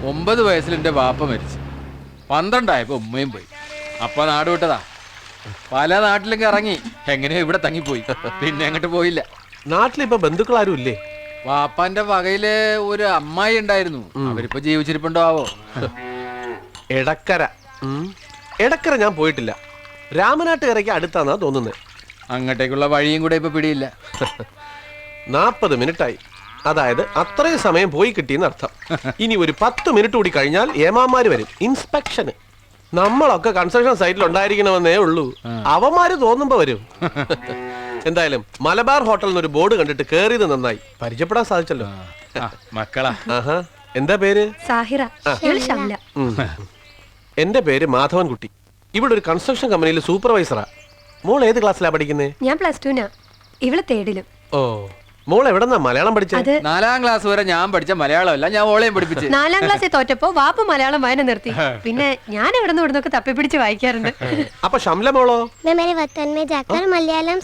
9 വയസ്സിൽ എൻ്റെ ബാപ്പ മരിച്ചു. 12 ഉമ്മയും പോയി. അപ്പ നാട് വിട്ടതാ. പല നാട്ടിലും ഇറങ്ങി, എങ്ങനെയോ ഇവിടെ തങ്ങിപ്പോയി. പിന്നെ അങ്ങോട്ട് പോയില്ല. നാട്ടിലിപ്പോ ബന്ധുക്കളാരും ഇല്ലേ? വാപ്പാന്റെ വകയില് ഒരു അമ്മായി ഉണ്ടായിരുന്നു. അവരിപ്പോ ജീവിച്ചിരിപ്പുണ്ടോ ആവോ? എടക്കര. എടക്കര ഞാൻ പോയിട്ടില്ല. രാമനാട്ടുകരയ്ക്ക് അടുത്താന്നാ തോന്നുന്നത്. അങ്ങോട്ടേക്കുള്ള വഴിയും കൂടെ ഇപ്പൊ പിടിയില്ല. 40 മിനിറ്റായി. അതായത് അത്രയും സമയം പോയി കിട്ടിയെന്ന് അർത്ഥം. ഇനി ഒരു 10 മിനിറ്റ് കൂടി കഴിഞ്ഞാൽ ഏമാമാര് വരും ഇൻസ്പെക്ഷന്. നമ്മളൊക്കെ കൺസ്ട്രക്ഷൻ സൈറ്റിൽ ഉണ്ടായിരിക്കണമെന്നേ ഉള്ളൂ. അവന്മാര് തോന്നുമ്പോ വരും. എന്തായാലും മലബാർ ഹോട്ടലിൽ നിന്ന് ഒരു ബോർഡ് കണ്ടിട്ട് കേറിയത് നന്നായി. പരിചയപ്പെടാൻ സാധിച്ചല്ലോ. മക്കളാ. എന്താ പേര്? സാഹിറ. എന്റെ പേര് മാധവൻകുട്ടി. ഇവിടെ ഒരു കൺസ്ട്രക്ഷൻ കമ്പനിയിൽ സൂപ്പർവൈസറാ. മോൾ ഏത് ക്ലാസ്സിലാ പഠിക്കുന്നേ? ഞാൻ +2 ഇവള് 3 ഓ, മോൾ എവിടെന്നാ മലയാളം പഠിച്ചത്? 4ാം ക്ലാസ് വരെ ഞാൻ പഠിച്ച മലയാളമല്ല, ഞാൻ ഓളെയും പഠിപ്പിച്ചു. 4ാം ക്ലാസ്സിൽ തോറ്റപ്പോ വാപ്പ മലയാളം വായന നിർത്തി. പിന്നെ ഞാൻ ഇവിടുന്നൊക്കെ തപ്പിപ്പിടിച്ച് വായിക്കാറുണ്ട്. അപ്പൊ ഷംല മോളോ? മലയാളം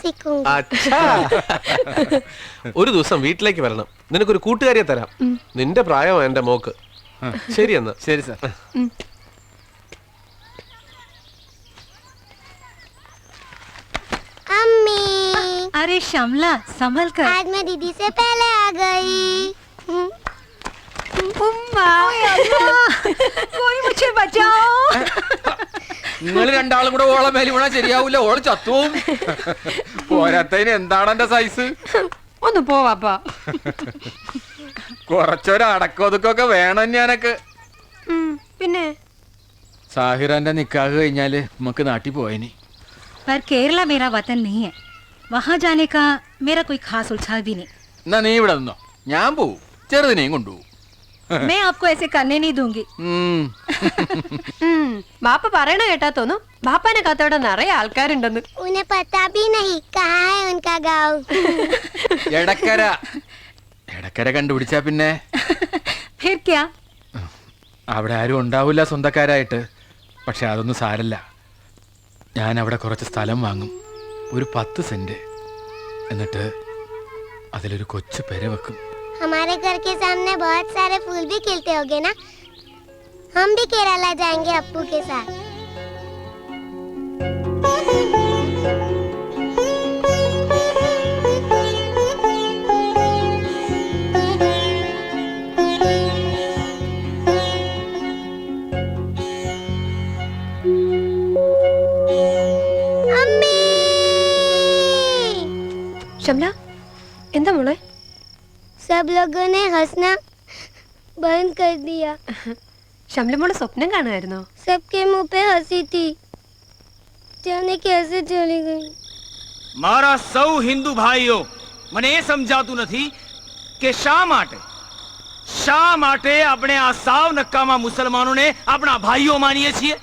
ഒരു ദിവസം വീട്ടിലേക്ക് വരണം. നിനക്കൊരു കൂട്ടുകാരിയെ തരാം. നിന്റെ പ്രായമാണ് എന്റെ മോക്ക്. ശരി എന്നാ. ശരി സാർ. अरे श्यामला संभल कर। आज मैं दीदी से पहले आ गई। कोई मुझे बचाओ। നിങ്ങൾ രണ്ടാളും കൂടെ ഓളെ മേലെ വീണാ ശരിയാവൂല. ഓള് ചത്തുവും. പോരാത്തതിന് എന്താണ് എന്റെ സൈസ്? ഒന്ന് പോവാപ്പാ. കുറച്ചൊരു അടക്കൊതുക്കൊക്കെ വേണം ഞാനൊക്കെ. പിന്നെ സാഹിറാന്റെ നിക്കാഹ് കഴിഞ്ഞാല് നമുക്ക് നാട്ടിൽ പോയനി. पर केरला मेरा वतन नहीं है, वहाँ जाने का मेरा कोई खास उल्छा भी नहीं। എന്നാ നീ ഇവിടെ നിന്നോ, ഞാൻ പോവും. ചെറുതിനെയും കൊണ്ടുപോകും. मैं आपको ऐसे करने नहीं दूंगी। ബാപ്പ പറയണ കേട്ടാ തോന്നും ബാപ്പാനെ കാത്തോടെ നിറയെ ആൾക്കാരുണ്ടെന്ന്. उन्हें पता भी नहीं कहाँ है उनका गाँव। എടക്കര. എടക്കര കണ്ടുപിടിച്ചാ പിന്നെ फिर क्या? അവിടെ ആരും ഉണ്ടാവില്ല സ്വന്തക്കാരായിട്ട്. പക്ഷെ അതൊന്നും സാരല്ല. ഞാൻ അവിടെ കുറച്ച് സ്ഥലം വാങ്ങും, ഒരു 10 സെന്റ്. എന്നിട്ട് അതിലൊരു കൊച്ചു പെര വെക്കും. हमारे घर के सामने बहुत सारे फूल भी खिलते होंगे ना? हम भी केरला जाएंगे अप्पू के साथ। ഷംല, എന്താ മോളെ? सब लोगों ने हंसना बंद कर दिया। ഷംല മോള് സ്വപ്നം കാണുമായിരുന്നോ? सबके मुंह पे हंसी थी, जाने कैसे चली गई। મારા સૌ હિન્દુ ભાઈઓ, મને એ સમજાતું નથી કે શા માટે આપણે આ સાવ નક્કામાં મુસલમાનોને આપણા ભાઈઓ માનીએ છીએ?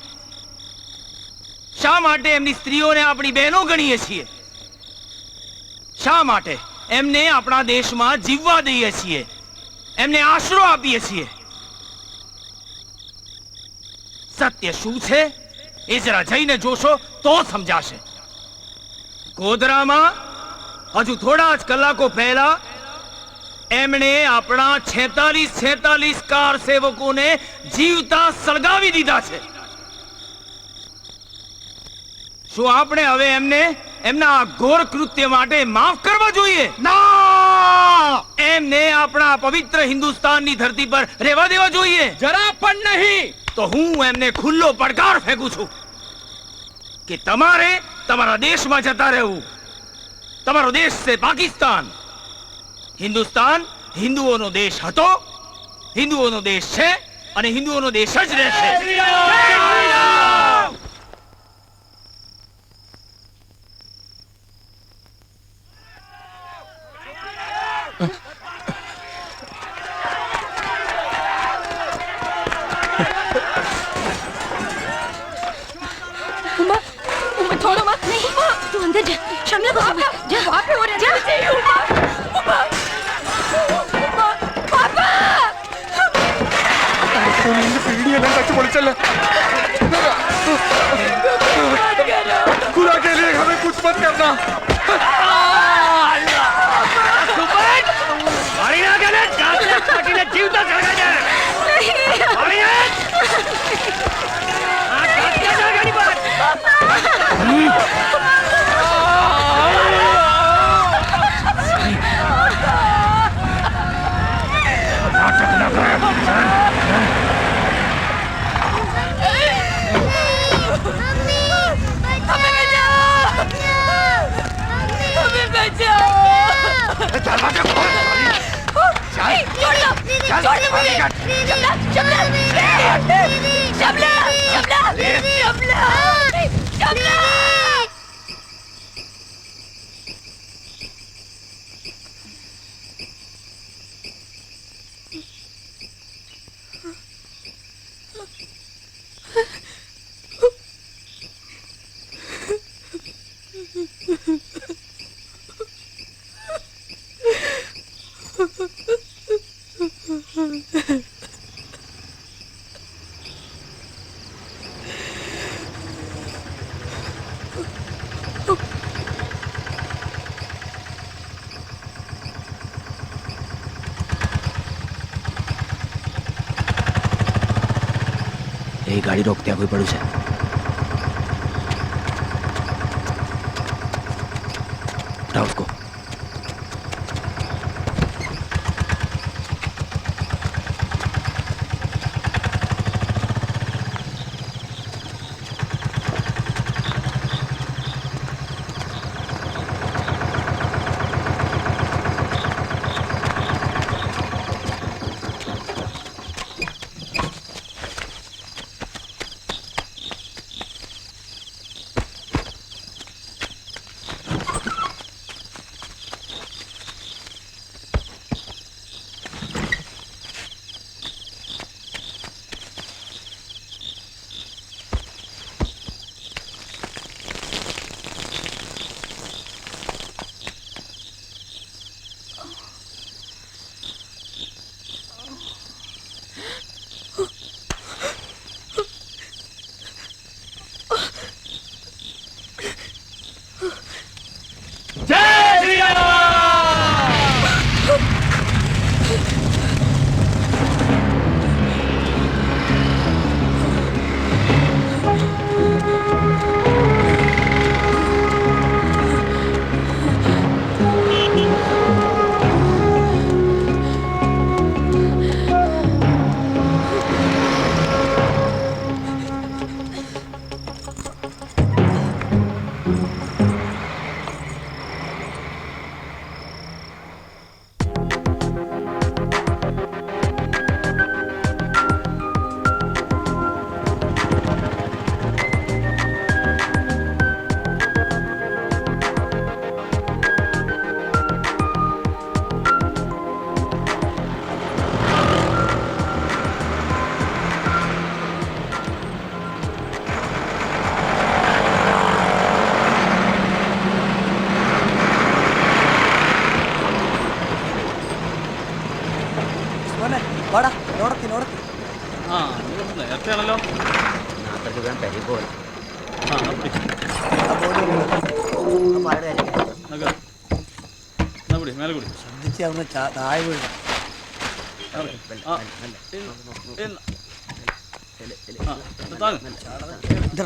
શા માટે એમની સ્ત્રીઓને આપણી બહેનો ગણીએ છીએ? શા માટે એમને આપણા દેશમાં જીવવા દઈએ છીએ, એમને આશરો આપીએ છીએ? સત્ય શું છે એ જરા જઈને જોશો તો સમજાશે. ગોધરામાં હજુ થોડા જ કલાકો પહેલા એમણે આપણા 46 કાર સેવકોને જીવતા સળગાવી દીધા છે. શું આપણે હવે એમને એમના ઘોર કૃત્ય માટે માફ કરવા જોઈએ? ના! એમને આપણા પવિત્ર હિન્દુસ્તાનની ધરતી પર રહેવા દેવા જોઈએ? જરા પણ નહીં. તો હું એમને ખુલ્લો પડકાર ફેંકું છું કે તમારે તમારા દેશમાં જતા રહેવું. તમારો દેશ છે પાકિસ્તાન. હિન્દુસ્તાન હિન્દુઓનો દેશ હતો, હિન્દુઓનો દેશ છે અને હિન્દુઓનો દેશ જ રહેશે. छोड़ो मत। नहीं, तू अंदर जा। श्यामला को जा। वहाँ पे हो रहा है। पापा! പീടിയെല്ലാം കച്ചു പൊളിച്ചല്ലേ. खुदा के लिए हमें कुछ मत करना. जीवता गाड़ी रोकते कोई पड़ू से उसको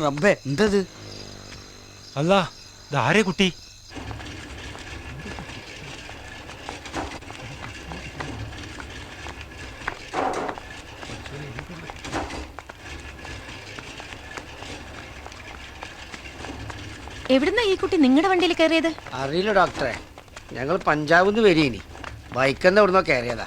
റബ്ബേ എന്തത് അല്ല ഇതാരെ കുട്ടി എവിടുന്നാ ഈ കുട്ടി നിങ്ങളുടെ വണ്ടിയിൽ കയറിയത്? അറിയില്ല ഡോക്ടറെ, ഞങ്ങൾ പഞ്ചാബിൽ നിന്ന് വരീനി ബൈക്കെന്ന് എവിടുന്നോ കയറിയതാ.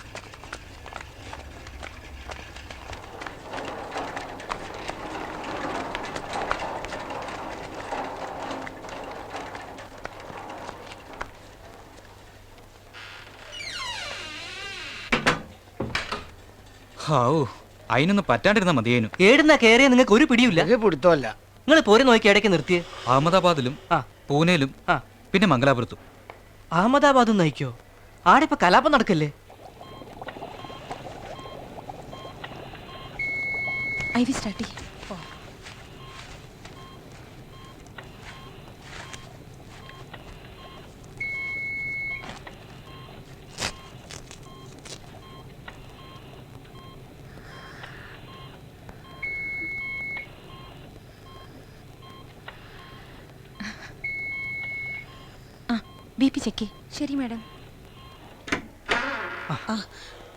അതിനൊന്നും പറ്റാണ്ടിരുന്ന മതിയേനു. ഏടുന്നാ കേറിയ നിങ്ങൾക്ക് ഒരു പിടിയില്ല. പിടുത്തമല്ല. നിങ്ങൾ പോരെ നോക്കി ഇടയ്ക്ക് നിർത്തിയേ. അഹമ്മദാബാദിലും പൂനെയിലും പിന്നെ മംഗലാപുരത്തും. അഹമ്മദാബാദും നയിക്കോ? ആടെ ഇപ്പൊ കലാപം നടക്കല്ലേ? BP check. ശരി മാഡം.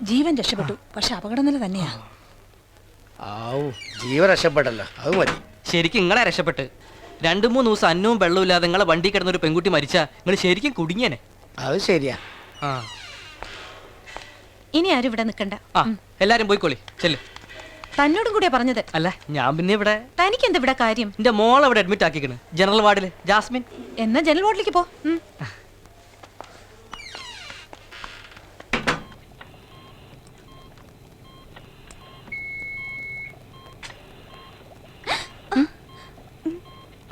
ജീവൻ രക്ഷപ്പെട്ടു, പക്ഷെ അപകടനില തന്നെയാ. ജീവൻ രക്ഷപ്പെട്ടല്ലോ, അത് മതി. ശരിക്കും നിങ്ങളെ രക്ഷപ്പെട്ട്. 2-3 ദിവസം അന്നവും വെള്ളവും ഇല്ലാതെ നിങ്ങളെ വണ്ടി കിടന്നൊരു പെൺകുട്ടി മരിച്ചാ നിങ്ങൾ ശരിക്കും കുടുങ്ങിയനെ. അത് ശരിയാ. ഇനി ആരും ഇവിടെ നിൽക്കണ്ട. ആ എല്ലാരും പോയിക്കോളി ചെല്ല്. തന്നോടും കൂടിയാ പറഞ്ഞത്. അല്ല ഞാൻ പിന്നെ ഇവിടെ തനിക്ക് എന്താ ഇവിടെ കാര്യം? എന്റെ മോളെ ഇവിടെ അഡ്മിറ്റ് ആക്കിക്കണ് ജനറൽ വാർഡില്. ജാസ്മിൻ എന്നാ ജനറൽ വാർഡിലേക്ക് പോ.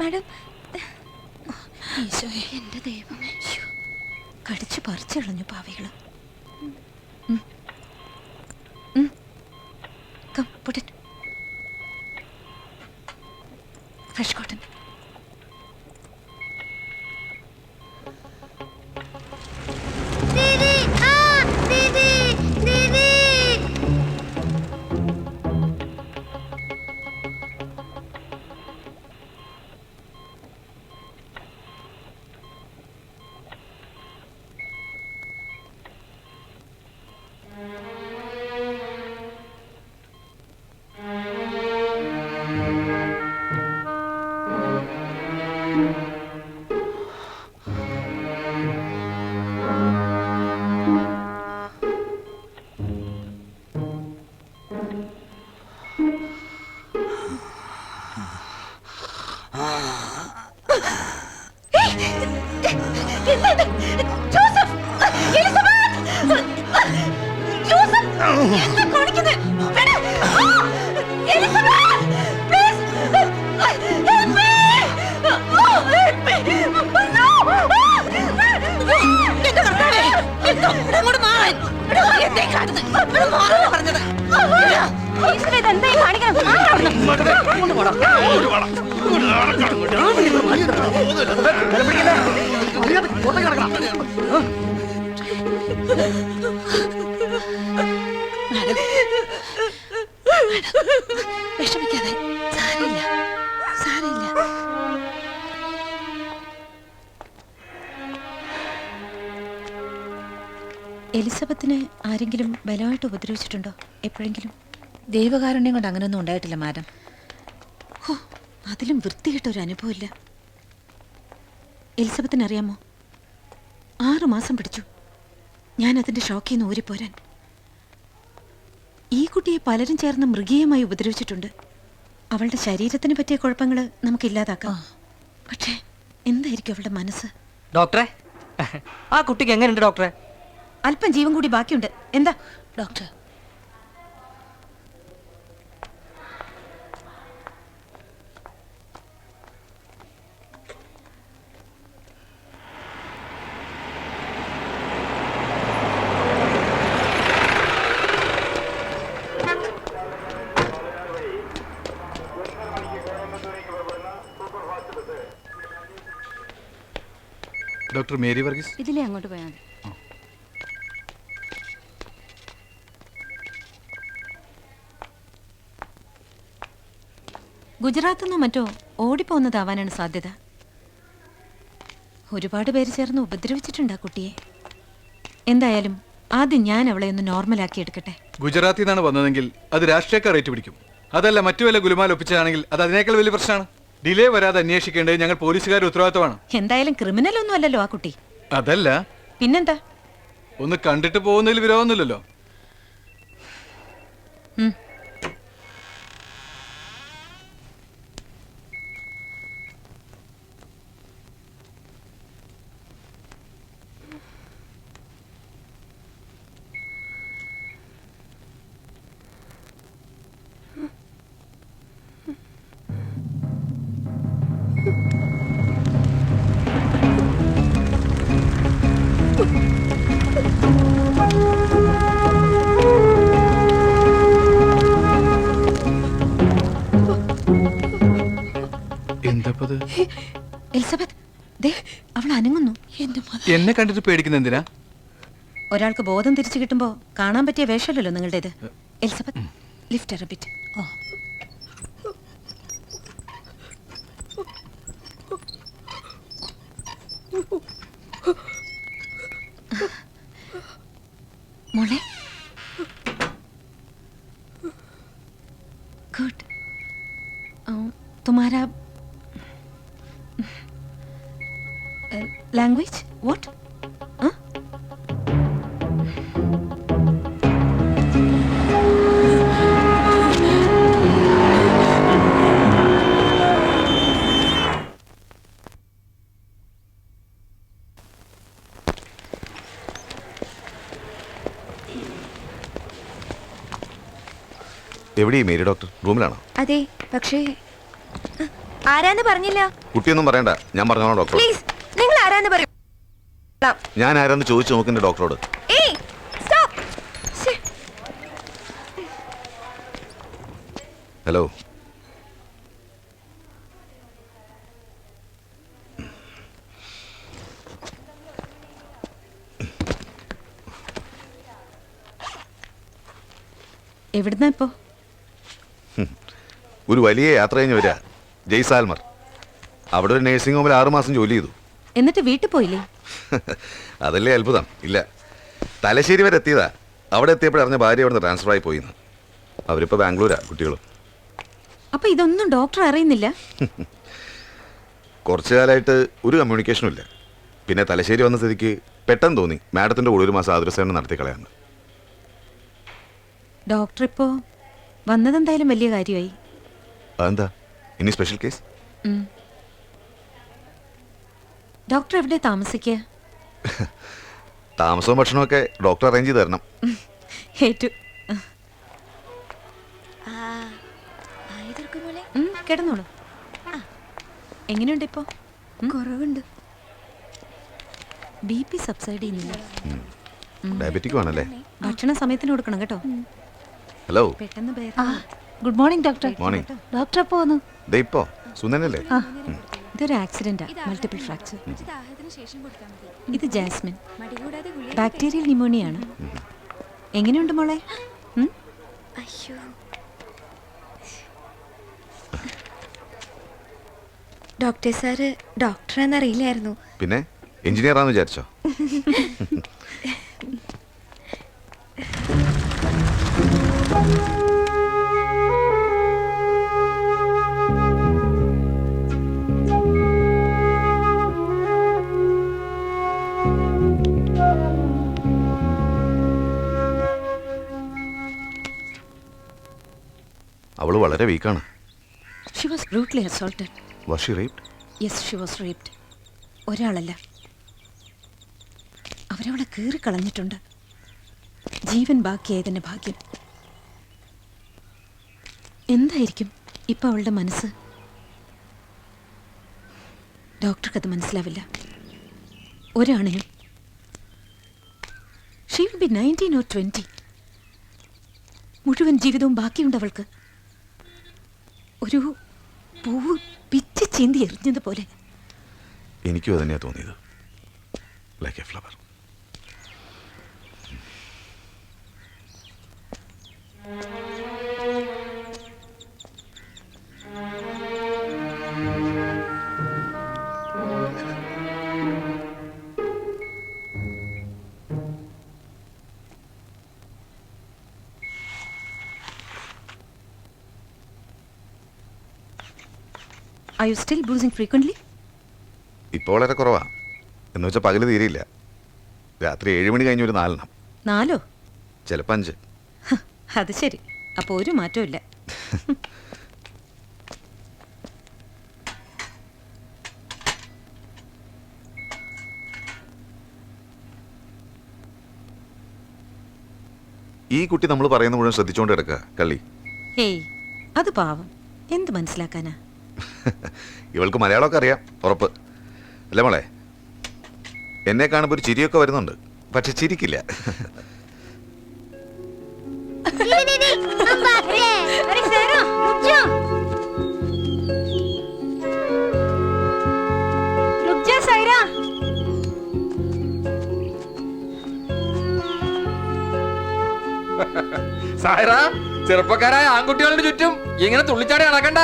മാഡം, ഈശോയെ എന്റെ ദൈവമേ, കടിച്ചു പറിച്ചു കളഞ്ഞു പാവികള്. Come, put it. Fresh cotton. दीदी दीदी दीदी വിഷമിക്കാതെ, സാരമില്ല സാരമില്ല. എലിസബത്തിനെ ആരെങ്കിലും ബലമായിട്ട് ഉപദ്രവിച്ചിട്ടുണ്ടോ എപ്പോഴെങ്കിലും? ദൈവകാരുണ്യം കൊണ്ട് അങ്ങനെയൊന്നും ഉണ്ടായിട്ടില്ല മാഡം. ഹോ, അതിലും വൃത്തികെട്ട ഒരു അനുഭവമില്ല. എലിസബത്തിന് അറിയാമോ, 6 മാസം പിടിച്ചു ഞാൻ അതിന്റെ ഷോക്കിൽ നിന്ന് ഊരിപ്പോരാൻ. ഈ കുട്ടിയെ പലരും ചേർന്ന് മൃഗീയമായി ഉപദ്രവിച്ചിട്ടുണ്ട്. അവളുടെ ശരീരത്തിന് പറ്റിയ കുഴപ്പങ്ങൾ നമുക്കില്ലാതാക്കാം. പക്ഷേ എന്തായിരിക്കും അവളുടെ മനസ്സ്? ഡോക്ടറെ, ആ കുട്ടിക്ക് എങ്ങനെയുണ്ട് ഡോക്ടറെ? അല്പം ജീവൻ കൂടി ബാക്കിയുണ്ട്. എന്താ ഡോക്ടർ? Doctor Mary Varghese. ഇതിലേ അങ്ങോട്ട് പോയാൽ മതി. ഗുജറാത്തിൽ നിന്നോ മറ്റോ ഓടിപ്പോകുന്നതാവാനാണ് സാധ്യത. ഒരുപാട് പേര് ചേർന്ന് ഉപദ്രവിച്ചിട്ടുണ്ട് ആ കുട്ടിയെ. എന്തായാലും ആദ്യം ഞാൻ അവളെ ഒന്ന് നോർമലാക്കി എടുക്കട്ടെ. ഗുജറാത്തിൽ നിന്നാണ് വന്നതെങ്കിൽ അത് രാഷ്ട്രീയക്കാർ ഏറ്റുപിടിക്കും. അതല്ല മറ്റു വല്ല ഗുലുമാൽ ഒപ്പിച്ചാണെങ്കിൽ അത് അതിനേക്കാൾ വലിയ പ്രശ്നമാണ്. ഡിലേ വരാതെ അന്വേഷിക്കേണ്ടത് ഞങ്ങൾ പോലീസുകാരുടെ ഉത്തരവാദിത്തമാണ്. എന്തായാലും ക്രിമിനൽ ഒന്നും അല്ലല്ലോ ആ കുട്ടി. അതല്ല, പിന്നെന്താ? ഒന്ന് കണ്ടിട്ട് പോകുന്നതിൽ വിരോധമൊന്നുമില്ലല്ലോ. എലിസബത്ത്, ദേ അവൾ അനങ്ങുന്നു. എന്നെ കണ്ടിട്ട് പേടിക്കുന്ന എന്തിനാ? ഒരാൾക്ക് ബോധം തിരിച്ചു കിട്ടുമ്പോ കാണാൻ പറ്റിയ വേഷമല്ലല്ലോ നിങ്ങളുടേത്. Elizabeth, lift Har A bit. മോളെ, ഗുഡ്. तुम्हारा language what? എവിടെയും മേരി ഡോക്ടർ റൂമിലാണോ? അതെ, പക്ഷേ ആരാന്ന് പറഞ്ഞില്ല. കുട്ടിയൊന്നും പറയണ്ട, ഞാൻ പറഞ്ഞോളാം ഡോക്ടർ. പ്ലീസ്, നിങ്ങൾ ആരാന്ന് പറയൂ. ഞാൻ ആരാന്ന് ചോദിച്ചു നോക്കണ്ടേ ഡോക്ടറോട്. ഏയ് സ്റ്റോപ്പ്. ഹലോ, എവിടുന്നാ ഇപ്പോ? ഒരു വലിയ യാത്ര കഴിഞ്ഞ് വരിക, ജയ്സാൽമർ. അവിടെ ഒരു നഴ്സിംഗ് ഹോമിൽ 6 മാസം ജോലി ചെയ്തു. എന്നിട്ട് വീട്ടിൽ പോയില്ലേ? അതല്ലേ അത്ഭുതം. ഇല്ല, തലശ്ശേരി വരെ എത്തിയതാ. അവിടെ എത്തിയപ്പോഴറിഞ്ഞ ഭാര്യ അവിടുന്ന് ട്രാൻസ്ഫർ ആയി പോയിന്ന്. അവരിപ്പോൾ ബാംഗ്ലൂരാ കുട്ടികളും. അപ്പൊ ഇതൊന്നും ഡോക്ടർ അറിയുന്നില്ല? കുറച്ചു കാലമായിട്ട് ഒരു കമ്മ്യൂണിക്കേഷനും ഇല്ല. പിന്നെ തലശ്ശേരി വന്ന സ്ഥിതിക്ക് പെട്ടെന്ന് തോന്നി മാഡത്തിൻ്റെ കൂടെ 1 മാസം ആതുരസേവനം നടത്തി കളയാന്ന്. ഡോക്ടർ ഇപ്പോ വന്നതെന്തായാലും വലിയ കാര്യമായി. അതെന്താ, ഇനി സ്പെഷ്യൽ കേസ്? ഡോക്ടർ എവിടെ താമസിക്കുക? താമസവും ഭക്ഷണമൊക്കെ ഡോക്ടർ അറേഞ്ച് ചെയ്ത് തരണം. ഏറ്റു. കിടന്നോളൂ. എങ്ങനെയുണ്ട് ഇപ്പോ? കുറവുണ്ട്. BP സബ്സൈഡ് ചെയ്യുന്നില്ല. ഡയബറ്റിക് ആണല്ലേ? ഭക്ഷണ സമയത്തിന് കൊടുക്കണം കേട്ടോ. ഹലോ, പെട്ടെന്ന് good morning doctor. Morning. Doctor എപ്പോ വന്നു? ദേ ഇപ്പോ സുന്ദരനല്ലേ? ഇതൊരു ആക്സിഡന്റാ, മൾട്ടിപ്പിൾ ഫ്രാക്ചർ. ഇത് ജാസ്മിൻ, ബാക്ടീരിയൽ ന്യൂമോണിയ ആണ്. എങ്ങനെയുണ്ട് മോളെ? അയ്യോ, ഡോക്ടർ സാറ് ഡോക്ടറാന്നറിയില്ലായിരുന്നു. പിന്നെ എഞ്ചിനീയർ ആണെന്ന് വിചാരിച്ചോ? അവള് വളരെ വീക്കാണ്. She was brutally assaulted. Was she raped? Yes, she was raped. ഒരാളല്ല, അവരവളെ കീറിക്കളഞ്ഞിട്ടുണ്ട്. ജീവൻ ബാക്കിയായതിൻ്റെ ഭാഗ്യം. എന്തായിരിക്കും ഇപ്പൊ അവളുടെ മനസ്സ്? ഡോക്ടർക്കത് മനസ്സിലാവില്ല. ഒരാണിനും. She will be 19 or 20. മുഴുവൻ ജീവിതവും ബാക്കിയുണ്ട് അവൾക്ക്. ഒരു പൂവ് പിച്ച് ചീന്തി എറിഞ്ഞതുപോലെ. എനിക്കും അതന്നെയാ തോന്നിയത്. Like A flower. Are you still bruising frequently? ഇപ്പോൾ വളരെ കുറവാ. എന്ന് വെച്ചാൽ പകല് തീരെയില്ല. രാത്രി 7 മണി കഴിഞ്ഞ് ഒരു 4 4? ചിലപ്പോൾ 5. അത് ശരി. അപ്പോൾ ഒരു മാറ്റവും ഇല്ല. ഈ കുട്ടി നമ്മൾ പറയുന്ന മുഴുവൻ ശ്രദ്ധിച്ചുകൊണ്ട് കിടക്കുക കള്ളി. ഏയ്, അത് പാവം. എന്ത് മനസ്സിലാക്കാനാ? ഇവൾക്ക് മലയാളമൊക്കെ അറിയാം, ഉറപ്പ് അല്ലേ മോളെ? എന്നെ കാണുമ്പോൾ ഒരു ചിരിയൊക്കെ വരുന്നുണ്ട്, പക്ഷെ ചിരിക്കില്ല. സായറ, ചെറുപ്പക്കാരായ ആൺകുട്ടികളുടെ ചുറ്റും ഇങ്ങനെ തുള്ളിച്ചാടി നടക്കണ്ട.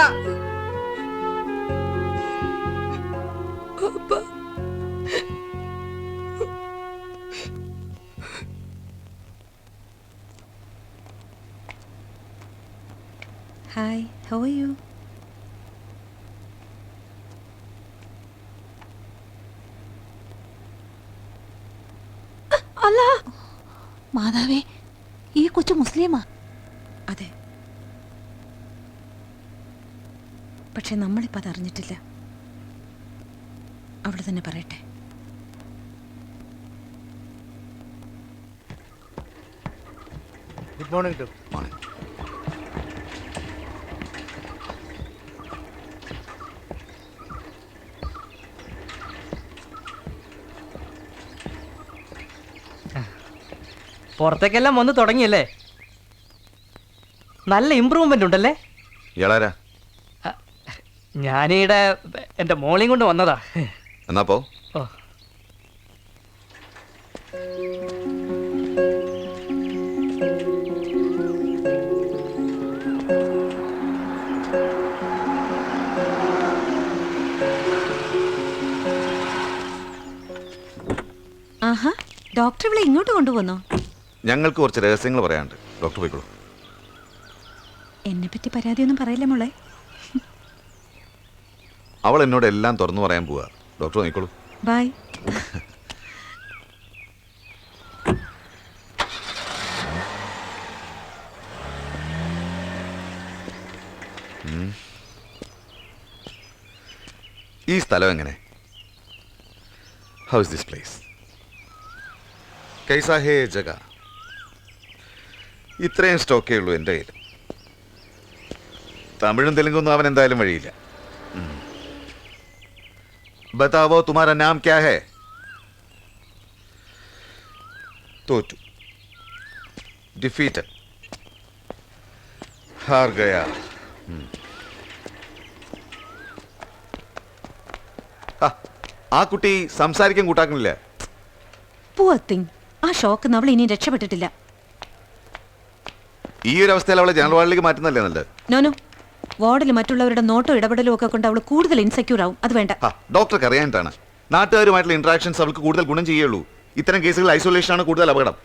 Hi, how are you? അല്ല മാതാവേ, ഈ കൊച്ചു മുസ്ലിമാ? അതെ, പക്ഷെ നമ്മളിപ്പോൾ അതറിഞ്ഞിട്ടില്ല. അവൾ തന്നെ പറയട്ടെ. Good morning. പുറത്തേക്കെല്ലാം വന്ന് തുടങ്ങിയല്ലേ? നല്ല ഇമ്പ്രൂവ്മെന്റ് ഉണ്ടല്ലേ? ഇയാളാരാ? ഞാനീടെ എന്റെ മോളെയും കൊണ്ട് വന്നതാ. എന്നാപ്പോ ഓ. ആഹാ, ഡോക്ടർ ഇവിടെ ഇങ്ങോട്ട് കൊണ്ടുവന്നോ? ഞങ്ങൾക്ക് കുറച്ച് രഹസ്യങ്ങൾ പറയാനുണ്ട്. ഡോക്ടർ പോയിക്കോളൂ. എന്നെ പറ്റി പരാതിയൊന്നും പറയില്ല മോളെ. അവൾ എന്നോട് എല്ലാം തുറന്നു പറയാൻ പോവാ. ഡോക്ടർ നോക്കിക്കോളൂ. ബൈ. ഈ സ്ഥലം എങ്ങനെ? How is this place? കൈസാ ഹേ ജഗ? ഇത്രയും സ്റ്റോക്കേ ഉള്ളൂ എൻ്റെ കയ്യിൽ. തമിഴും തെലുങ്കൊന്നും അവൻ എന്തായാലും വഴിയില്ല. ബതാവോ തുമാരാ നാം ക്യാ ഹേ? തോറ്റു. ഡിഫീറ്റഡ്. ഹാർ ഗയാ. ആ കുട്ടി സംസാരിക്കാൻ കൂട്ടാക്കുന്നില്ല. Poor thing. ആ ഷോക്ക് അവൾ ഇനി രക്ഷപ്പെട്ടിട്ടില്ല. ഈ ഒരു അവസ്ഥയിൽ അവളെ ജനറൽ വാർഡിലേക്ക് മാറ്റുന്നല്ലേ നല്ലത്? നോനോ, വാർഡിൽ മറ്റുള്ളവരുടെ നോട്ടോ ഇടപെടലും ഒക്കെ കൊണ്ട് അവൾ കൂടുതൽ ഇൻസെക്യൂർ ആവും. അത് വേണ്ട. ഡോക്ടർക്ക് അറിയാനിട്ടാണ്. നാട്ടുകാരുമായിട്ടുള്ള ഇന്ററാക്ഷൻസ് അവൾക്ക് കൂടുതൽ ഗുണം ചെയ്യുള്ളൂ. ഇത്തരം കേസുകൾ ഐസൊലേഷൻ ആണ് കൂടുതൽ അപകടം.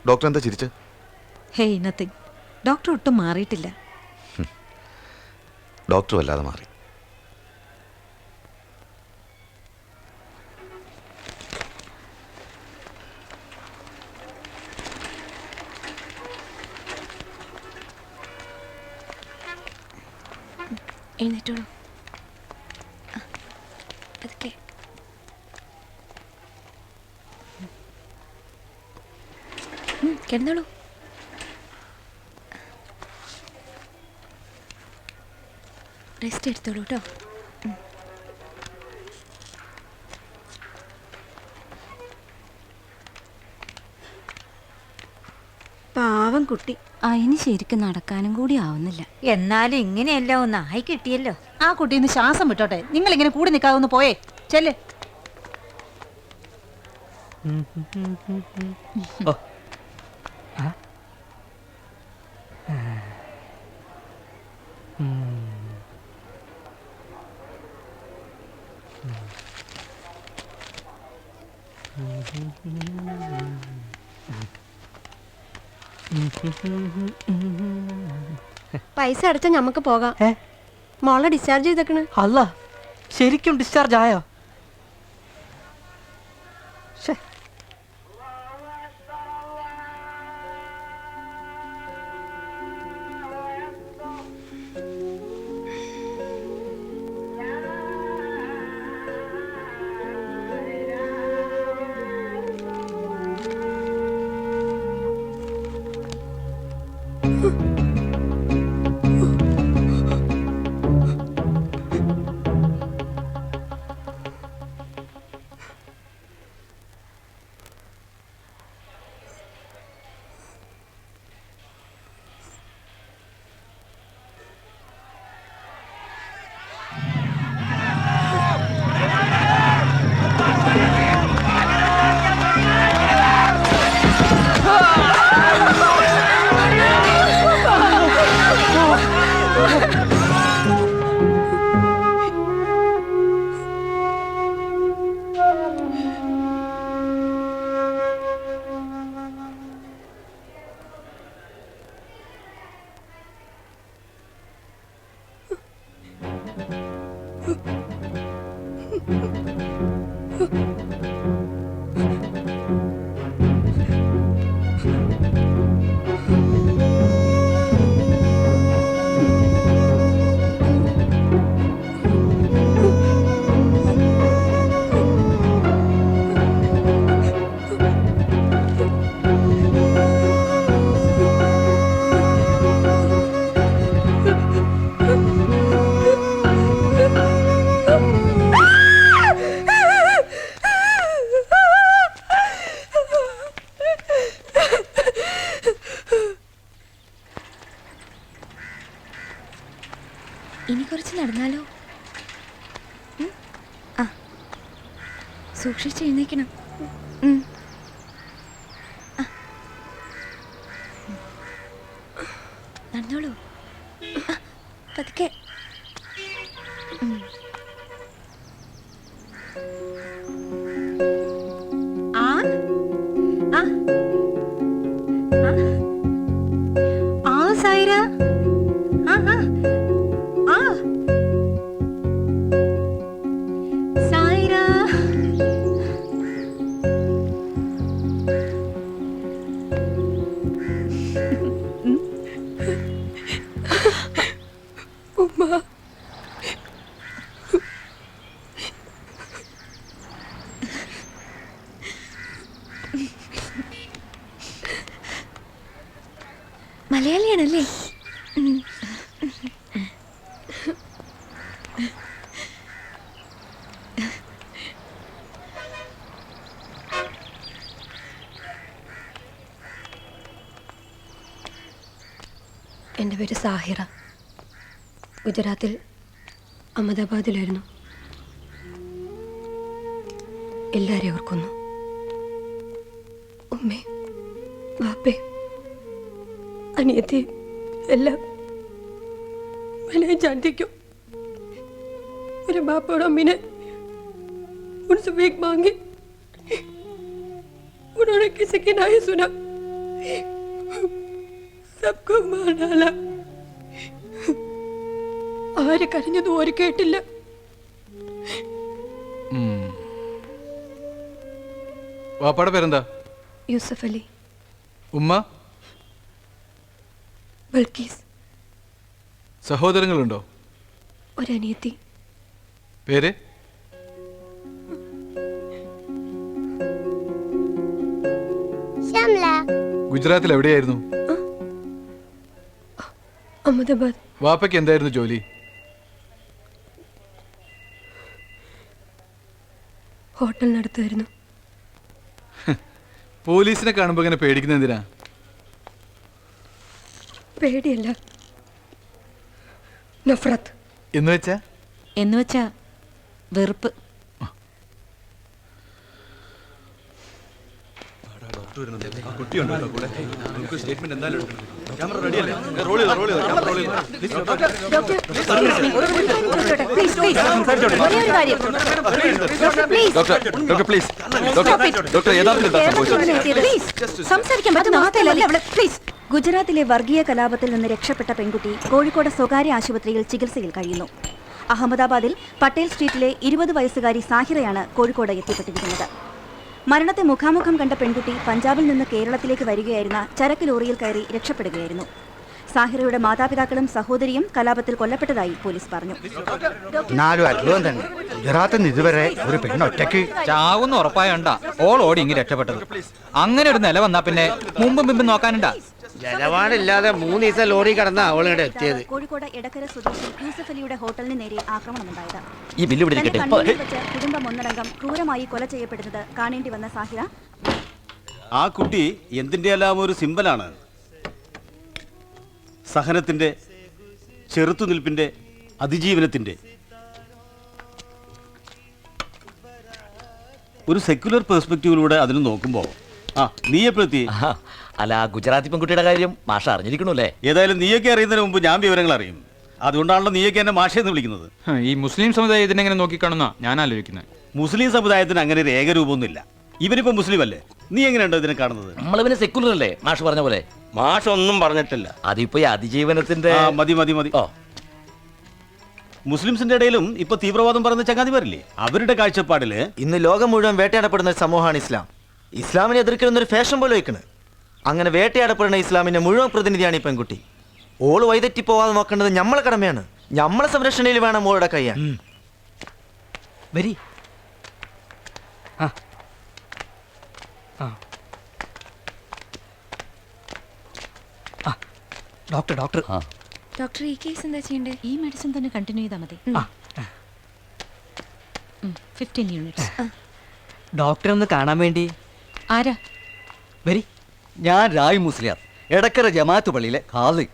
ഡോക്ടർ എന്താ ചിരിച്ച്? Hey, nothing. ഡോക്ടർ ഒട്ടും മാറിയിട്ടില്ല. ഡോക്ടർ വല്ലാതെ മാറി. എഴുന്നേറ്റോളൂ. അതൊക്കെ കിടന്നോളൂ. റെസ്റ്റ് എടുത്തോളൂ കേട്ടോ. പാവം കുട്ടി. അതിന് ശരിക്കും നടക്കാനും കൂടി ആവുന്നില്ല. എന്നാലും ഇങ്ങനെയല്ല ഒന്ന് ആയി കിട്ടിയല്ലോ. ആ കുട്ടീന്ന് ശ്വാസം വിട്ടോട്ടെ. നിങ്ങൾ ഇങ്ങനെ കൂടി നിൽക്കാവുന്ന പോയേ. ചെല്ലേ. ഓ. ആ? പൈസ അടച്ച നമുക്ക് പോകാം. മോളെ ഡിസ്ചാർജ് ചെയ്തേക്കണ്. അല്ല, ശരിക്കും ഡിസ്ചാർജ് ആയോ? ഇനി കുറച്ച് നടന്നാലോ? ആ സൂക്ഷിച്ച് എഴുന്നേക്കണം. നടന്നോളൂ, പതുക്കെ. സായിര സായിര ഉമ്മ മലയാളിയാണല്ലേ? എൻ്റെ പേര് സാഹിറ. ഗുജറാത്തിൽ അഹമ്മദാബാദിലായിരുന്നു. എല്ലാവരെയും ഓർക്കുന്നു. ഉമ്മേ, വാപ്പേ, അനിയത്തി എല്ലാം मैं नहीं जानती क्यों मेरे बाप और अम्मी ने उनसे भीख मांगी. उन्होंने किसी की नहीं सुना, सबको मार डाला. ആര് കരഞ്ഞതും ഒരു കേട്ടില്ല. വാപ്പാടെ പേരെന്താ? യൂസഫ് അലി. ഉമ്മ? ബൽക്കീസ്. സഹോദരങ്ങളുണ്ടോ? ഒരനിയത്തി. പേര്? ഷംല. ഗുജറാത്തിൽ എവിടെയായിരുന്നു? അഹമ്മദാബാദ്. വാപ്പയ്ക്ക് എന്തായിരുന്നു ജോലി? ഹോട്ടൽ നടത്തുമായിരുന്നു. പോലീസിനെ കാണുമ്പോ ഇങ്ങനെ പേടിക്കുന്ന എന്തിനാ? പേടിയല്ല, നഫ്രത്ത്. എന്ന് വെച്ചാ വെറുപ്പ്. സംസാരിക്കാൻ പറ്റുന്ന ഗുജറാത്തിലെ വർഗീയ കലാപത്തിൽ നിന്ന് രക്ഷപ്പെട്ട പെൺകുട്ടി കോഴിക്കോട് സ്വകാര്യ ആശുപത്രിയിൽ ചികിത്സയിൽ കഴിയുന്നു. അഹമ്മദാബാദിൽ പട്ടേൽ സ്ട്രീറ്റിലെ 20 വയസ്സുകാരി സാഹിറയാണ് കോഴിക്കോട് എത്തിപ്പെട്ടിരിക്കുന്നത്. മരണത്തെ മുഖാമുഖം കണ്ട പെൺകുട്ടി പഞ്ചാബിൽ നിന്ന് കേരളത്തിലേക്ക് വരികയായിരുന്ന ചരക്ക് ലോറിയിൽ കയറി രക്ഷപ്പെടുകയായിരുന്നു. സാഹിറയുടെ മാതാപിതാക്കളും സഹോദരിയും കലാപത്തിൽ കൊല്ലപ്പെട്ടതായി പോലീസ് പറഞ്ഞു. അത്ഭുതം തന്നെ. ഗുജറാത്തിൽ നിന്ന് ഇതുവരെ ഒരു പെണ്ണൊറ്റയ്ക്ക് ചാവുന്ന ഉറപ്പായോണ്ടാ ഓൾ ഓടി ഇങ്ങനെ രക്ഷപ്പെട്ടത്. അങ്ങനെ ഒരു നില വന്നാ പിന്നെ മുമ്പും നോക്കാനുണ്ടാ. ജലപാടില്ലാതെ 3 ദിവസം ലോറി കടന്ന അവളിവിടെ എത്തിയത്. കോഴിക്കോട് എടക്കര സ്വദേശി യൂസഫ് അലിയുടെ ഹോട്ടലിന് നേരെ ആക്രമണമുണ്ടായത്. ഈ ബില്ല് പിടിക്കട്ടെ. കുടുംബം ഒന്നടങ്കം ക്രൂരമായി കൊല ചെയ്യപ്പെടുന്നത് കാണേണ്ടി വന്ന സാഹിറ, ആ കുട്ടി എന്തിൻ്റെ എല്ലാം ഒരു സിമ്പലാണ്. സഹനത്തിൻ്റെ, ചെറുത്തുനിൽപ്പിൻ്റെ, അതിജീവനത്തിൻ്റെ ഒരു സെക്യുലർ പെർസ്പെക്റ്റീവിലൂടെ അതിന് നോക്കുമ്പോൾ നീ എപ്പോഴെത്തി? അല്ല, ഗുജറാത്തി പെൺകുട്ടിയുടെ കാര്യം മാഷ അറിഞ്ഞിരിക്കണല്ലേ? ഏതായാലും നീയൊക്കെ അറിയുന്നതിന് മുമ്പ് ഞാൻ വിവരങ്ങൾ അറിയും. അതുകൊണ്ടാണല്ലോ നീയൊക്കെ എന്നെ മാഷയെന്ന് വിളിക്കുന്നത്. ഈ മുസ്ലിം സമുദായം ഇതിനെങ്ങനെ നോക്കിക്കാണുന്ന ഞാൻ ആലോചിക്കുന്നത്. മുസ്ലിം സമുദായത്തിന് അങ്ങനെ ഒരു ഏകരൂപമൊന്നുമില്ല. ഇവരിപ്പോ മുസ്ലിം അല്ലേ? നീ എങ്ങനെയുണ്ടോ ഇതിനെ കാണുന്നത്? നമ്മളിവന് സെക്യുലർ അല്ലേ മാഷ് പറഞ്ഞ പോലെ? മാഷ് ഒന്നും പറഞ്ഞിട്ടില്ല. അതിപ്പോ ഈ അതിജീവനത്തിന്റെ മതി മതി മതി. മുസ്ലിംസിന്റെ ഇടയിലും ഇപ്പൊ തീവ്രവാദം പറയുന്ന ചങ്ങാതിമാരില്ലേ? അവരുടെ കാഴ്ചപ്പാടില് ഇന്ന് ലോകം മുഴുവൻ വേട്ടയാടപ്പെടുന്ന ഒരു സമൂഹമാണ് ഇസ്ലാം. ഇസ്ലാമിനെ എതിർക്കുന്ന ഒരു ഫാഷൻ പോലെ വയ്ക്കണ്. അങ്ങനെ വേട്ടയാടപ്പെടുന്ന ഇസ്ലാമിന്റെ മുഴുവൻ പ്രതിനിധിയാണ് ഈ പെൺകുട്ടി. ഓള് വൈതെറ്റി പോവാതെ നോക്കേണ്ടത് നമ്മളെ കടമയാണ്. നമ്മളെ സംരക്ഷണയിൽ വേണം ഓളുടെ കയ്യാൻ. വരി. ഡോക്ടർ ഈ കേസ് എന്താ ചെയ്യണ്ടേ? ഈ മെഡിസിൻ തന്നെ കണ്ടിന്യൂ ചെയ്താൽ മതി. 15 യൂണിറ്റ്സ്. ഡോക്ടറെ ഒന്ന് കാണാൻ വേണ്ടി. ആരാ? വരി. ഞാൻ രായ് മുസ്ലിയാർ, എടക്കര ജമാഅത്ത് പള്ളിയിലെ ഖാദി.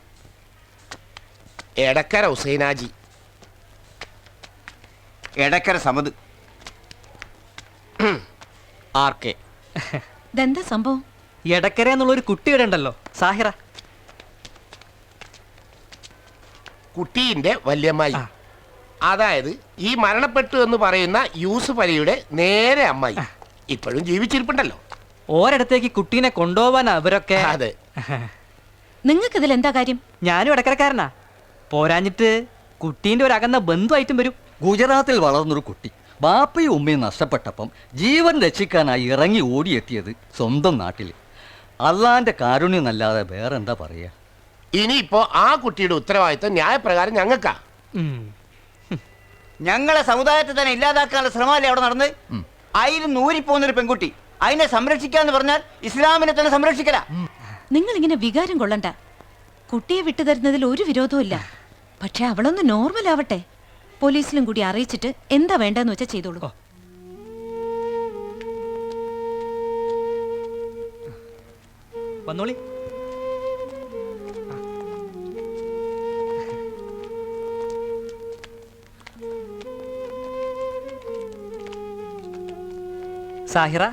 എടക്കര ഹുസൈനാജി, എടക്കര സമത്. ആർക്കെ ഇതെന്താ സംഭവം? എടക്കര എന്നുള്ളൊരു കുട്ടിയുടെ ഉണ്ടല്ലോ, സാഹിറ. കുട്ടീന്റെ വല്യമ്മായി, അതായത് ഈ മരണപ്പെട്ടു എന്ന് പറയുന്ന യൂസുഫ് അലിയുടെ നേരെ അമ്മായി. ഇപ്പോഴും ജീവിച്ചിരിപ്പുണ്ടല്ലോ. ഓരിടത്തേക്ക് കുട്ടീനെ കൊണ്ടുപോവാനാ അവരൊക്കെ. അതെ. നിങ്ങൾക്ക് ഇതിൽ എന്താ കാര്യം? ഞാനും ഇടക്കരക്കാരനാ. പോരാഞ്ഞിട്ട് കുട്ടീന്റെ ഒരു അകന്ന ബന്ധുവായിട്ടും വരും. ഗുജറാത്തിൽ വളർന്നൊരു കുട്ടി ബാപ്പയും ഉമ്മയും നഷ്ടപ്പെട്ടപ്പം ജീവൻ രക്ഷിക്കാനായി ഇറങ്ങി ഓടിയെത്തിയത് സ്വന്തം നാട്ടിൽ. അള്ളാന്റെ കാരുണ്യം എന്നല്ലാതെ വേറെന്താ പറയാ. ഇനിയിപ്പോ ആ കുട്ടിയുടെ ഉത്തരവാദിത്വം ന്യായപ്രകാരം ഞങ്ങൾക്കാ. ഞങ്ങളെ സമുദായത്തെ തന്നെ ഇല്ലാതാക്കാനുള്ള ശ്രമമല്ലേ അവിടെ നടന്ന്? അതിന് നൂരിപ്പോന്നൊരു പെൺകുട്ടി, അതിനെ സംരക്ഷിക്കാന്ന് പറഞ്ഞാൽ ഇസ്ലാമിനെ തന്നെ സംരക്ഷിക്കല. നിങ്ങൾ ഇങ്ങനെ വികാരം കൊള്ളണ്ട. കുട്ടിയെ വിട്ടുതരുന്നതിൽ ഒരു വിരോധവും ഇല്ല. പക്ഷെ അവളൊന്ന് നോർമൽ ആവട്ടെ. പോലീസിലും കൂടി അറിയിച്ചിട്ട് എന്താ വേണ്ടെന്ന് വെച്ചാൽ ചെയ്തോളൂ. വന്നോളി. സാഹിറ,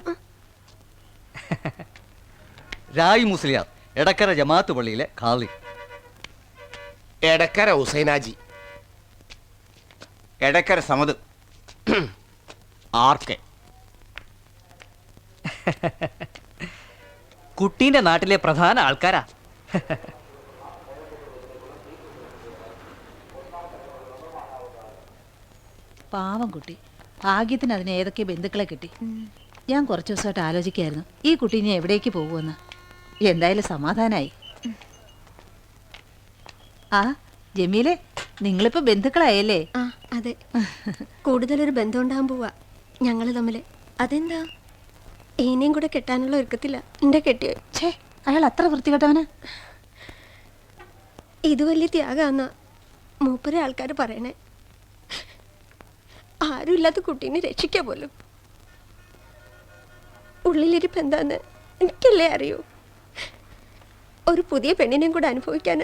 രായി മുസ്ലിയാർ, എടക്കര ജമാഅത്ത് പള്ളിയിലെ ഖാദി. എടക്കര ഹുസൈനാജി, എടക്കര സമത്. ആർക്കെ കുട്ടീന്റെ നാട്ടിലെ പ്രധാന ആൾക്കാരാ. പാവം കുട്ടി, ഭാഗ്യത്തിന് അതിന് ഏതൊക്കെ ബന്ധുക്കളെ കിട്ടി. ഞാൻ കുറച്ച് ദിവസമായിട്ട് ആലോചിക്കായിരുന്നു ഈ കുട്ടി ഇനി എവിടേക്ക് പോകുമെന്ന്. എന്തായാലും സമാധാനായി. ആ ജമീലെ, നിങ്ങളിപ്പോ ബന്ധുക്കളായല്ലേ? ആ അതെ, കൂടുതലൊരു ബന്ധം ഉണ്ടാകാൻ പോവാ ഞങ്ങൾ തമ്മിൽ. അതെന്താ? ഇനിയും കൂടെ കെട്ടാനുള്ള ഒരുക്കത്തില്ല എന്റെ കെട്ടിയോ. ഛേ, അയാൾ അത്ര വൃത്തികെട്ടവന്. ഇത് വലിയ ത്യാഗാന്നാ മൂപ്പരെ ആൾക്കാർ പറയണേ. ആരുമില്ലാത്ത കുട്ടീനെ രക്ഷിക്കാ പോലും. ഉള്ളിലിരിപ്പ് എന്താന്ന് എനിക്കല്ലേ അറിയൂ. ഒരു പുതിയ പെണ്ണിനെയും കൂടെ അനുഭവിക്കാൻ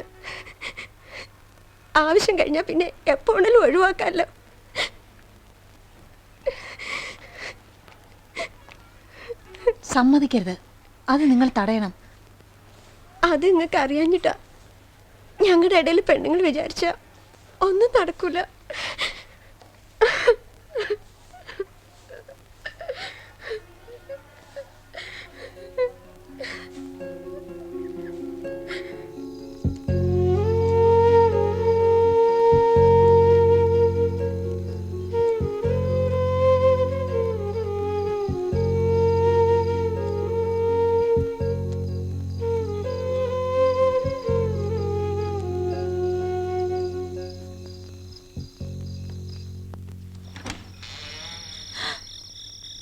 ആവശ്യം കഴിഞ്ഞാൽ പിന്നെ എപ്പോഴെങ്കിലും ഒഴിവാക്കാമല്ലോ. സമ്മതിക്കരുത്, അത് നിങ്ങൾ തടയണം. അത് നിങ്ങൾക്ക് അറിയാഞ്ഞിട്ടാ. ഞങ്ങളുടെ ഇടയിൽ പെണ്ണുങ്ങൾ വിചാരിച്ച ഒന്നും നടക്കൂല.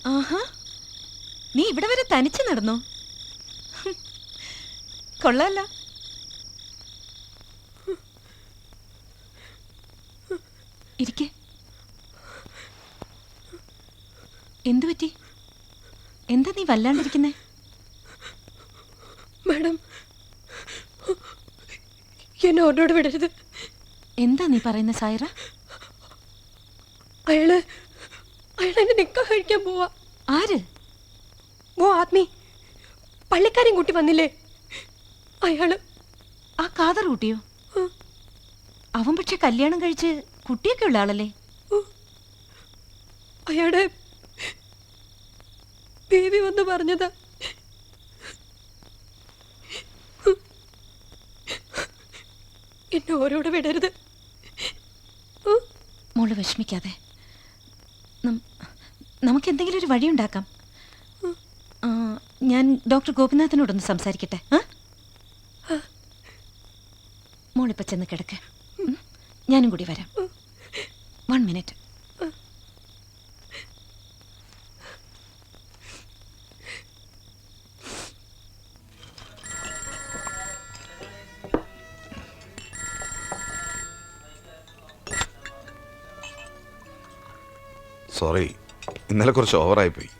ആഹാ, നീ ഇവിടെ വരെ തനിച്ച് നടന്നോ? കൊള്ളാല്ല. ഇരിക്കെ. എന്തു പറ്റി? എന്താ നീ വല്ലാണ്ടിരിക്കുന്നേ? മാഡം, എന്നെ ഓരോട് വിടരുത്. എന്താ നീ പറയുന്ന സായിറ? അയാളെന്നെ നിക്കാഹ് കഴിക്കാൻ പോവാ. ആര്? ഓ ആത്മി, പള്ളിക്കാരൻ കൂട്ടി വന്നില്ലേ അയാള്. ആ കാതർ കുട്ടിയോ? അവൻ പക്ഷെ കല്യാണം കഴിച്ച് കുട്ടിയൊക്കെ ഉള്ള ആളല്ലേ? അയാളുടെ ബേബി വന്ന് പറഞ്ഞതാ. എന്നെ ഓരോട് വിടരുത്. മോള് വിഷമിക്കാതെ, നമുക്ക് എന്തെങ്കിലും ഒരു വഴി ഉണ്ടാക്കാം. ഞാൻ ഡോക്ടർ ഗോപിനാഥനോടൊന്ന് സംസാരിക്കട്ടെ. മോളിപ്പോ ചെന്ന് കിടക്ക്, ഞാനും കൂടി വരാം. 1 മിനിറ്റ്. സോറി, ഇന്നലെ കുറച്ച് ഓവറായിപ്പോയി.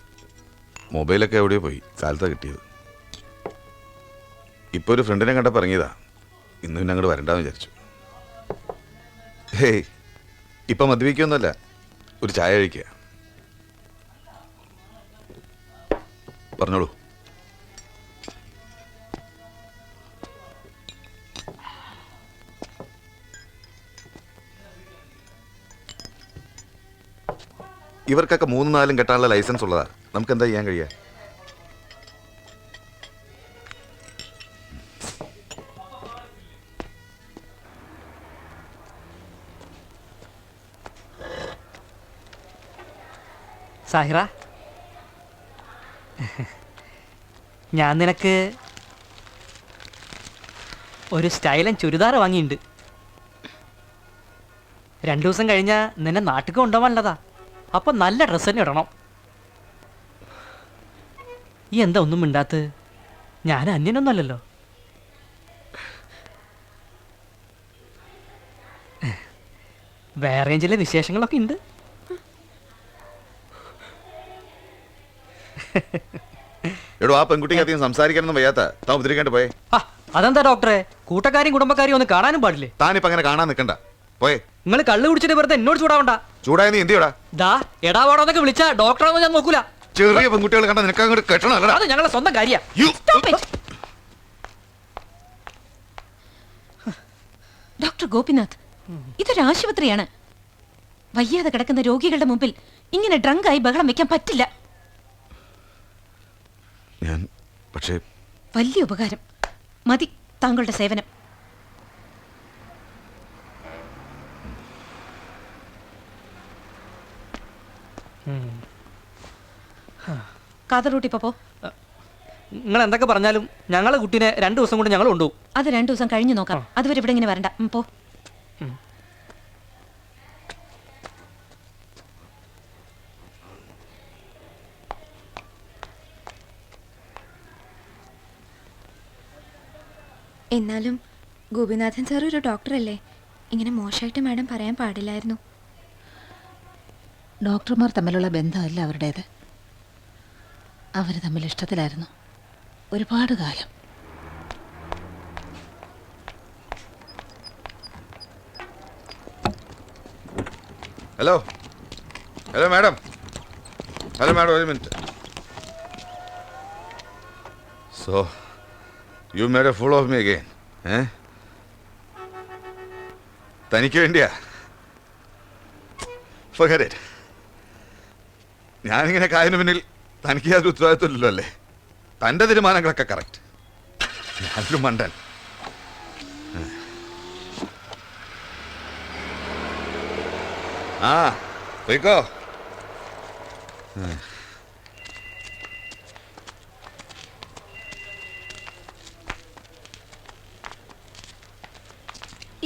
മൊബൈലൊക്കെ എവിടെയോ പോയി, കാലത്താണ് കിട്ടിയത്. ഇപ്പോൾ ഒരു ഫ്രണ്ടിനെ കണ്ടപ്പോൾ ഇറങ്ങിയതാ. ഇന്ന് പിന്നെ അങ്ങോട്ട് വരണ്ടാന്ന് വിചാരിച്ചു. ഹേയ്, ഇപ്പം മദ്യപിക്കൊന്നുമല്ല, ഒരു ചായ കഴിക്കുക. പറഞ്ഞോളൂ. ഇവർക്കൊക്കെ 3-4 കെട്ടാനുള്ള ലൈസൻസ് ഉള്ളതാ. നമുക്ക് എന്താ ചെയ്യാൻ കഴിയാ? സാഹിറ, ഞാൻ നിനക്ക് ഒരു സ്റ്റൈലൻ ചുരിദാർ വാങ്ങിയിട്ടുണ്ട്. 2 ദിവസം കഴിഞ്ഞാൽ നിന്നെ നാട്ടിൽ കൊണ്ടുപോകാനുള്ളതാ. അപ്പം നല്ല ഡ്രസ്സ് തന്നെ ഇടണം. ഈ എന്താ ഒന്നും മിണ്ടാത്ത്? ഞാൻ അന്യനൊന്നുമല്ലല്ലോ. വേറെ ചില വിശേഷങ്ങളൊക്കെ ഉണ്ട്. എടോ, ആ പെൺകുട്ടിക്ക് അധികം സംസാരിക്കാനൊന്നും വയ്യാത്ത താൻ ഉപദ്രവിക്കാണ്ട് പോയേ. അതെന്താ ഡോക്ടറെ? കൂട്ടക്കാരെയും കുടുംബക്കാരെയും ഒന്ന് കാണാനും പാടില്ലേ? താനിപ്പോ അങ്ങനെ കാണാൻ നിൽക്കണ്ട, പോയേ. നിങ്ങൾ കള്ളു കുടിച്ചിട്ട് വെറുതെ എന്നോട് ചൂടാവണ്ട. ചൂടായ നീ എന്തിയോടാ? ദാ എടാവാടോന്നൊക്കെ വിളിച്ചാ ഡോക്ടറാണെന്ന് ഞാൻ നോക്കൂല. ചെറിയ പെൺകുട്ടികൾ കണ്ട നിനക്ക് അങ്ങോട്ട് കെട്ടണല്ലോ. അത് ഞങ്ങളെ സ്വന്തം കാര്യ. ഡോക്ടർ ഗോപിനാഥ്, ഇതൊരു ആശുപത്രിയാണ്. വയ്യാതെ കിടക്കുന്ന രോഗികളുടെ മുമ്പിൽ ഇങ്ങനെ ഡ്രങ്കായി ബഹളം വെക്കാൻ പറ്റില്ല. ഞാൻ പക്ഷേ വലിയ ഉപകാരം. മതി താങ്കളുടെ സേവനം. കാതറൂട്ടി പോ. നിങ്ങൾ എന്തൊക്കെ പറഞ്ഞാലും ഞങ്ങളെ കുട്ടീനെ 2 ദിവസം കൊണ്ട് ഞങ്ങൾ കൊണ്ടുപോകും. അത് 2 ദിവസം കഴിഞ്ഞ് നോക്കാം. അതുവരെ ഇവിടെ ഇങ്ങനെ വരണ്ട. പോ. എന്നാലും ഗോപിനാഥൻ സാർ ഒരു ഡോക്ടറല്ലേ? ഇങ്ങനെ മോശമായിട്ട് മാഡം പറയാൻ പാടില്ലായിരുന്നു. ഡോക്ടർമാർ തമ്മിലുള്ള ബന്ധമല്ല അവരുടേത്. അവർ തമ്മിൽ ഇഷ്ടത്തിലായിരുന്നു ഒരുപാട് കാലം. Hello hello madam, hello madam, ഒരു minute. So you made a fool of me again. തനിക്ക് വേണ്ടിയാ? Forget it. ഞാനിങ്ങനെ കായതിന് പിന്നിൽ തനിക്ക് യാതൊരു ഉത്തരവാദിത്വമില്ലല്ലോ അല്ലേ? തൻ്റെ തീരുമാനങ്ങളൊക്കെ കറക്റ്റ്. ഞാനൊരു മണ്ടൻ. ആ പോയിക്കോ.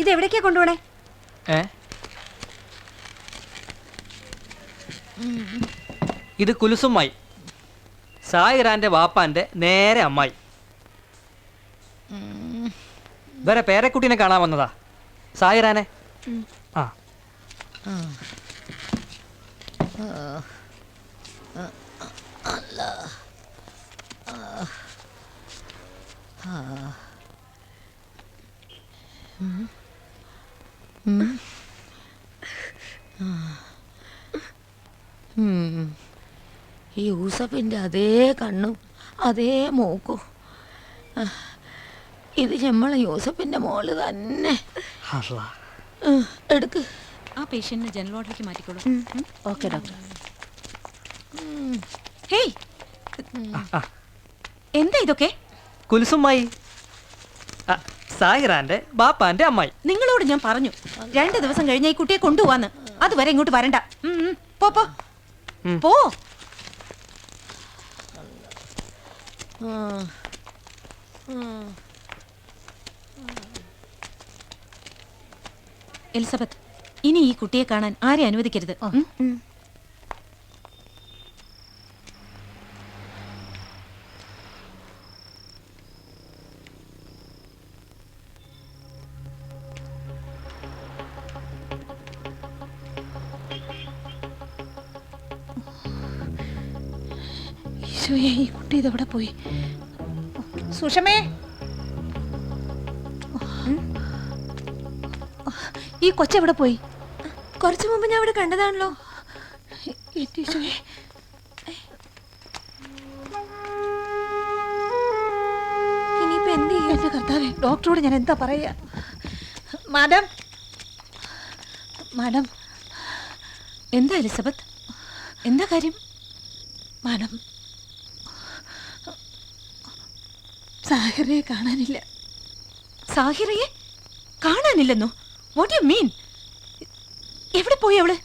ഇതെവിടേക്കാ കൊണ്ടുപോണേ? ഇത് കുലുസുമ്മായി, സായിറാന്റെ വാപ്പാന്റെ നേരെ അമ്മായി. വേറെ പേരക്കുട്ടീനെ കാണാൻ വന്നതാ, സായിറാനെ. ആ യൂസഫിൻ്റെ അതേ കണ്ണും അതേ മൂക്കും. ഇത് നമ്മളെ യൂസഫിൻ്റെ മോള് തന്നെ. എടുക്ക്. ആ പേഷ്യന്റിനെ ജനറൽ വാർഡിലേക്ക് മാറ്റിക്കോളൂ. Okay doctor. ഹേയ്, എന്താ ഇതൊക്കെ? കുലുസുമ്മായി, സായിറാന്റെ ബാപ്പാന്റെ അമ്മായി. നിങ്ങളോട് ഞാൻ പറഞ്ഞു 2 ദിവസം കഴിഞ്ഞ ഈ കുട്ടിയെ കൊണ്ടുപോവാന്ന്. അതുവരെ ഇങ്ങോട്ട് വരണ്ട. പോ പോ പോ. എലിസബത്ത്, ഇനി ഈ കുട്ടിയെ കാണാൻ ആരെ അനുവദിക്കരുത്. ഈശോയെ, ഈ കുട്ടി ഇതെവിടെ പോയി? സുഷമേ, ഈ കൊച്ചെവിടെ പോയി? കുറച്ചു മുമ്പ് ഞാൻ അവിടെ കണ്ടതാണല്ലോ. ഇനിയിപ്പോ എന്ത് ചെയ്യും? എന്റെ കർത്താവേ, ഡോക്ടറോട് ഞാൻ എന്താ പറയാ? Madam, madam. എന്താ എലിസബത്ത്, എന്താ കാര്യം? മാഡം, സാഹിറയെ കാണാനില്ല. സാഹിറയെ കാണാനില്ലെന്നോ? What you mean? എവിടെ പോയി അവള്?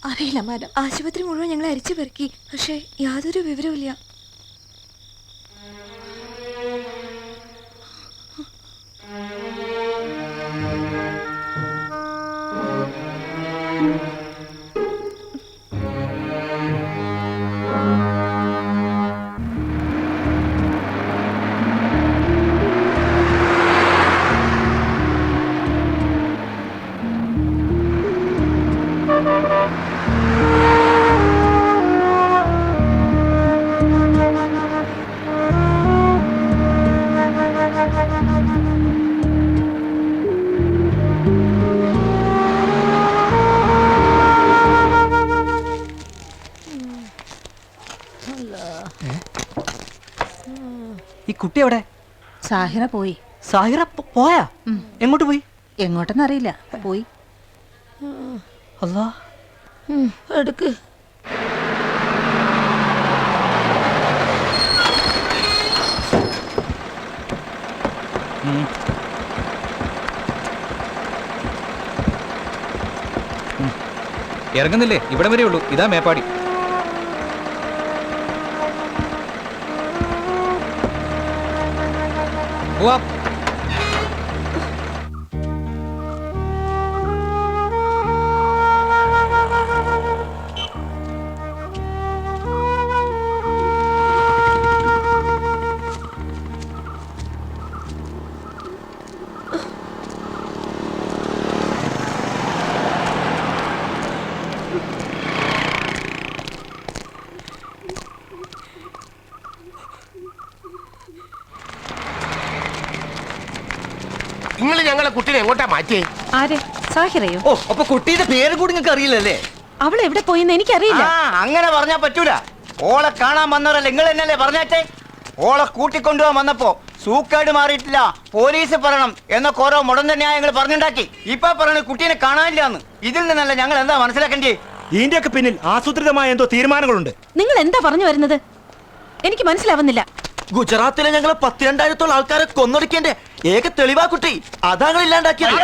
അറിയില്ല മാഡം. ആശുപത്രി മുഴുവൻ ഞങ്ങൾ അരിച്ചു പെറുക്കി, പക്ഷേ യാതൊരു വിവരവുമില്ല. ഈ കുട്ടി എവിടെ? സാഹിറ പോയി. സാഹിറ പോയാ? എങ്ങോട്ട് പോയി? എങ്ങോട്ടെന്നറിയില്ല, പോയി. അല്ലാ, എടുക്ക്. ഇറങ്ങുന്നില്ലേ? ഇവിടെ വരെ ഉള്ളൂ. ഇതാ മേപ്പാടി. പോവാം. നിങ്ങൾ ഞങ്ങളെ കുട്ടീനെ എങ്ങോട്ടാ മാറ്റിയേ? ആര്? സാഹിറയോ? ഓ, അപ്പൊ കുട്ടിയുടെ പേര് കൂടി നിങ്ങൾക്ക് അറിയില്ലല്ലേ? അവൾ എവിടെ പോയെന്ന് എനിക്കറിയില്ല. അങ്ങനെ പറഞ്ഞാ പറ്റൂല. ഓളെ കാണാൻ വന്നവരല്ല നിങ്ങൾ എന്നല്ലേ പറഞ്ഞാട്ടെ. ഓളെ കൂട്ടിക്കൊണ്ടുപോകാൻ വന്നപ്പോ സൂക്കേട് മാറിയിട്ടില്ല, പോലീസ് പറയണം എന്നൊക്കെ ഓരോ മുടന്ത ന്യായങ്ങൾ പറഞ്ഞുണ്ടാക്കി. ഇപ്പൊ പറയണ കുട്ടീനെ കാണാനില്ല എന്ന്. ഇതിൽ നിന്നല്ല ഞങ്ങൾ എന്താ മനസ്സിലാക്കണ്ടേ? ഇതിന്റെയൊക്കെ പിന്നിൽ ആസൂത്രിതമായ എന്തോ തീരുമാനങ്ങളുണ്ട്. നിങ്ങൾ എന്താ പറഞ്ഞു വരുന്നത്? എനിക്ക് മനസ്സിലാവുന്നില്ല. ഗുജറാത്തിലെ ഞങ്ങൾ 12,000 ആൾക്കാരെ കൊന്നൊടുക്കേണ്ട ഏക തെളിവാ കുട്ടി. അതാണ് ഇല്ലാണ്ടാക്കിയത്.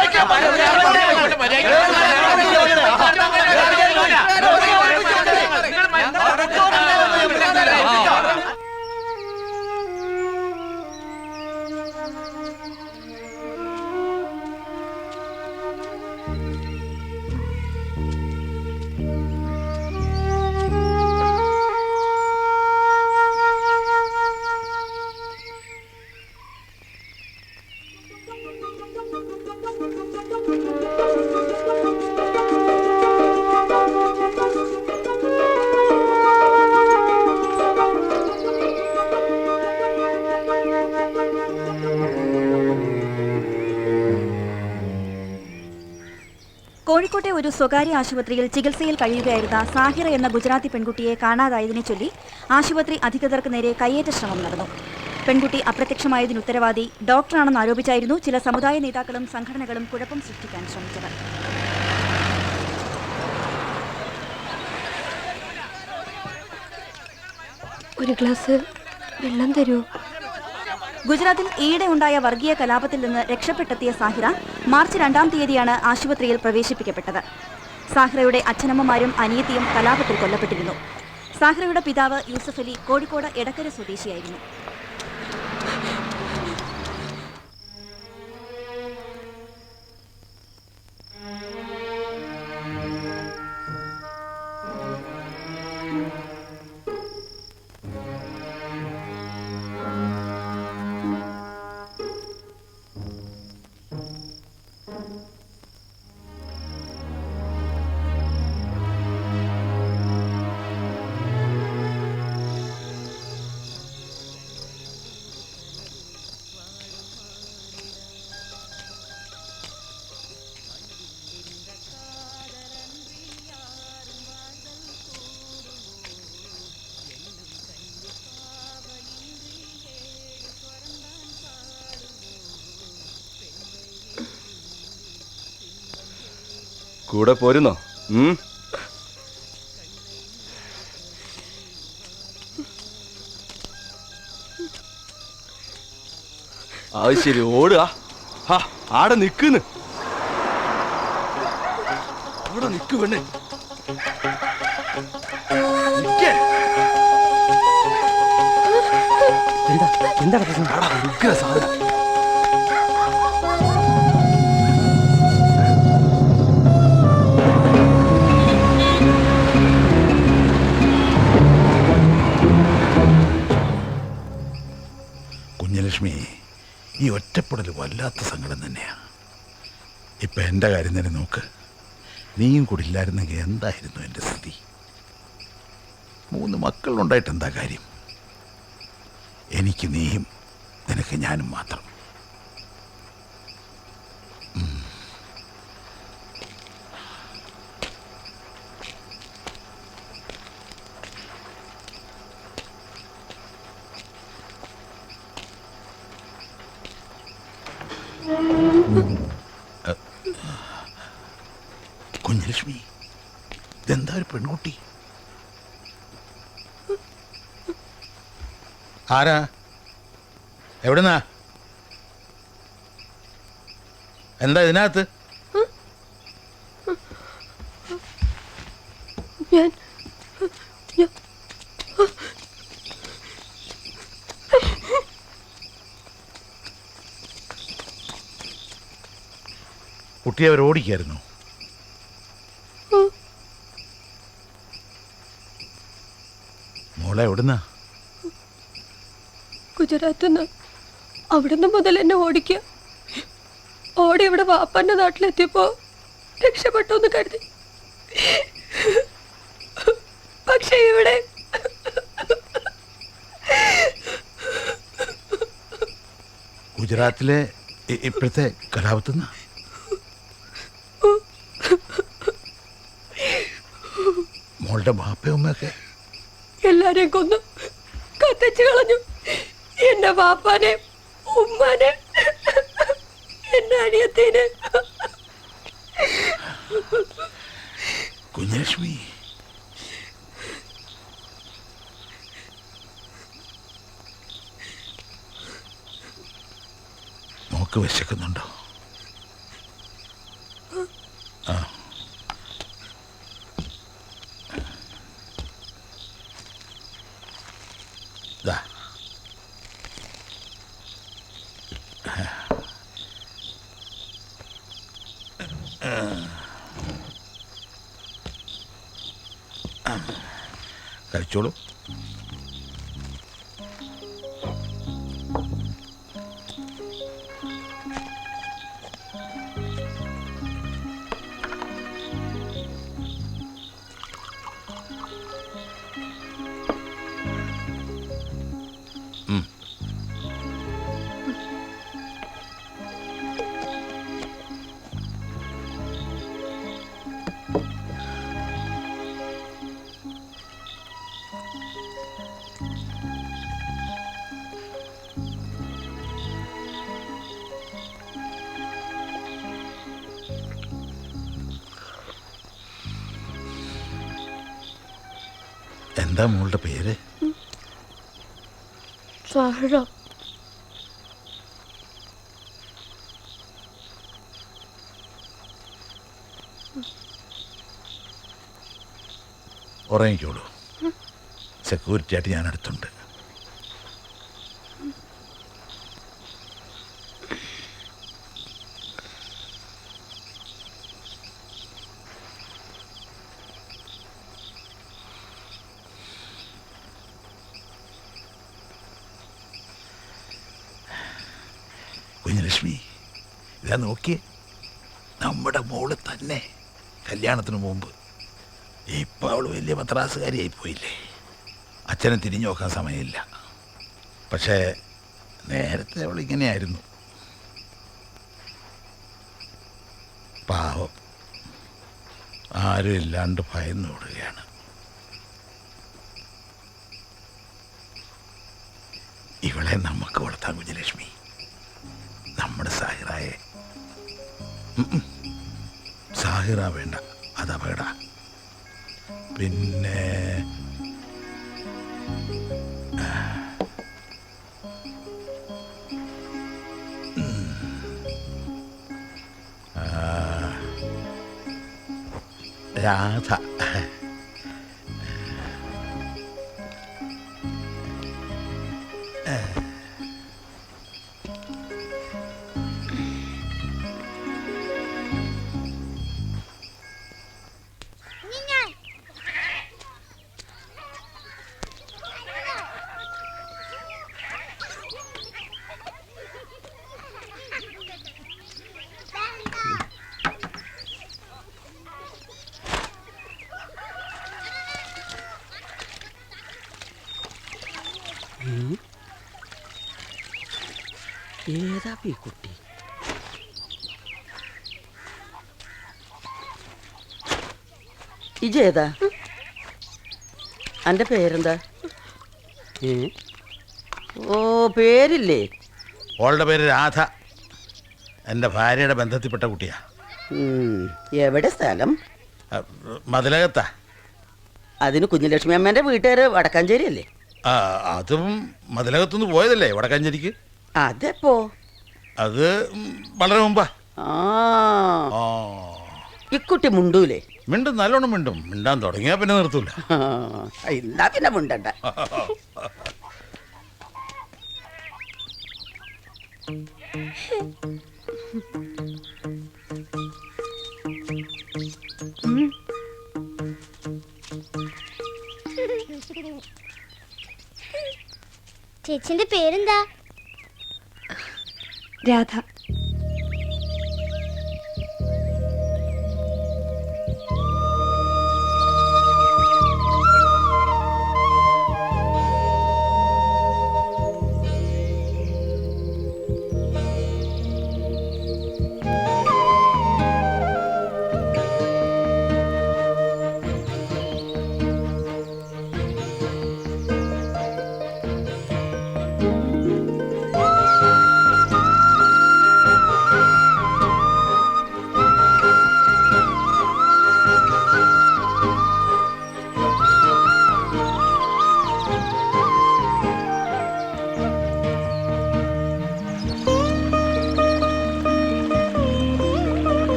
കോഴിക്കോട്ടെ ഒരു സ്വകാര്യ ആശുപത്രിയിൽ ചികിത്സയിൽ കഴിയുകയായിരുന്ന സാഹിറ എന്ന ഗുജറാത്തി പെൺകുട്ടിയെ കാണാതായതിനെ ചൊല്ലി ആശുപത്രി അധികൃതർക്ക് നേരെ കയ്യേറ്റ ശ്രമം നടന്നു. പെൺകുട്ടി അപ്രത്യക്ഷമായതിന് ഉത്തരവാദി ഡോക്ടറാണെന്ന് ആരോപിച്ചായിരുന്നു ചില സമുദായ നേതാക്കളും സംഘടനകളും കുഴപ്പം സൃഷ്ടിക്കാൻ ശ്രമിച്ചത്. ഒരു ഗ്ലാസ് വെള്ളം തരൂ. ഗുജറാത്തിൽ ഈയിടെ ഉണ്ടായ വർഗീയ കലാപത്തിൽ നിന്ന് രക്ഷപ്പെട്ടെത്തിയ സാഹിറ മാർച്ച് 2-ാം തീയതിയാണ് ആശുപത്രിയിൽ പ്രവേശിപ്പിക്കപ്പെട്ടത്. സാഹിറയുടെ അച്ഛനമ്മമാരും അനിയത്തിയും കലാപത്തിൽ കൊല്ലപ്പെട്ടിരുന്നു. സാഹിറയുടെ പിതാവ് യൂസഫ് അലി കോഴിക്കോട് എടക്കര സ്വദേശിയായിരുന്നു. കൂടെ പോരുന്നോ? അത് ശരി, ഓടുക. ആടെ നിക്കുന്നു, അവിടെ നിക്ക് പെണ്ണേ. എന്താ പ്രശ്നം? സാധനം കുഞ്ഞലക്ഷ്മി, ഈ ഒറ്റപ്പെടൽ വല്ലാത്ത സങ്കടം തന്നെയാണ്. ഇപ്പം എൻ്റെ കാര്യം തന്നെ നോക്ക്. നീയും കൂടി ഇല്ലായിരുന്നെങ്കിൽ എന്തായിരുന്നു എൻ്റെ സ്ഥിതി? 3 മക്കളുണ്ടായിട്ട് എന്താ കാര്യം? എനിക്ക് നീയും നിനക്ക് ഞാനും മാത്രം. കുഞ്ഞലക്ഷ്മി, ഇതെന്താ ഒരു പെൺകുട്ടി? ആരാ? എവിടുന്നാ? എന്താ ഇതിനകത്ത്? കുട്ടിയെ അവർ ഓടിക്കായിരുന്നു. മോളെ എവിടുന്നാ? ഗുജറാത്തിൽ നിന്ന്. അവിടുന്ന് മുതൽ എന്നെ ഓടിക്കുക. ഓടി ഇവിടെ വാപ്പന്റെ നാട്ടിലെത്തിയപ്പോ രക്ഷപ്പെട്ടോന്ന് കരുതി. പക്ഷെ ഇവിടെ ഗുജറാത്തിലെ ഇപ്പോഴത്തെ കലാപത്തുനിന്ന് മോളുടെ ബാപ്പയും ഉമ്മയൊക്കെ എല്ലാരെയും കൊന്നു കത്തിച്ചു കളഞ്ഞു. എന്റെ ബാപ്പാനെ, ഉമ്മാനെ, എന്റെ അനിയത്തേനെ. കുഞ്ഞലക്ഷ്മി, മോക്ക് വിശക്കുന്നുണ്ടോ? ആ, ദാ. കഴിച്ചോളൂ. എന്താ മോളുടെ പേര്? സഹറ. ഉറങ്ങിക്കോളൂ. സെക്യൂരിറ്റി ആയിട്ട് ഞാൻ അടുത്തുണ്ട്. കുഞ്ഞലക്ഷ്മി, ഇതാ നോക്കിയേ, നമ്മുടെ മോള് തന്നെ കല്യാണത്തിന് മുമ്പ്. ഇപ്പം അവൾ വലിയ പത്രാസുകാരിയായി പോയില്ലേ. അച്ഛനെ തിരിഞ്ഞു നോക്കാൻ സമയമില്ല. പക്ഷേ നേരത്തെ അവൾ ഇങ്ങനെയായിരുന്നു. പാവം, ആരും ഇല്ലാണ്ട് ഭയന്നു ഓടുകയാണ്. ഇവളെ നമുക്ക് വളർത്താം കുഞ്ഞലക്ഷ്മി, നമ്മുടെ സാഹിറായെ. സാഹിറ സാഹിറ വേണ്ട, അത് അപകട. പിന്നെ രാധ. ഏതാ ഈ കുട്ടി? ഇജേതാ? അന്റെ പേരെന്താ? ഓ, പേരില്ലേ? ഓളുടെ പേര് രാധ. എൻ്റെ ഭാര്യയുടെ ബന്ധത്തിൽപ്പെട്ട കുട്ടിയാ. എവിടെ സ്ഥലം? മതിലകത്താ. അതിന് കുഞ്ഞുലക്ഷ്മി അമ്മേന്റെ വീട്ടുകാര് വടക്കാഞ്ചേരി അല്ലേ? അതും മതിലകത്തുനിന്ന് പോയതല്ലേ വടക്കാഞ്ചേരിക്ക്? അതെപ്പോ? അത് വളരെ മുമ്പാ. ഇക്കുട്ടി മുണ്ടൂലേ? മിണ്ടും, നല്ലോണം മിണ്ടും. മിണ്ടാൻ തുടങ്ങിയാ പിന്നെ നിർത്തൂല. എന്നാ പിന്നെ മുണ്ടണ്ട. ചേച്ചിന്റെ പേരെന്താ? രാധ.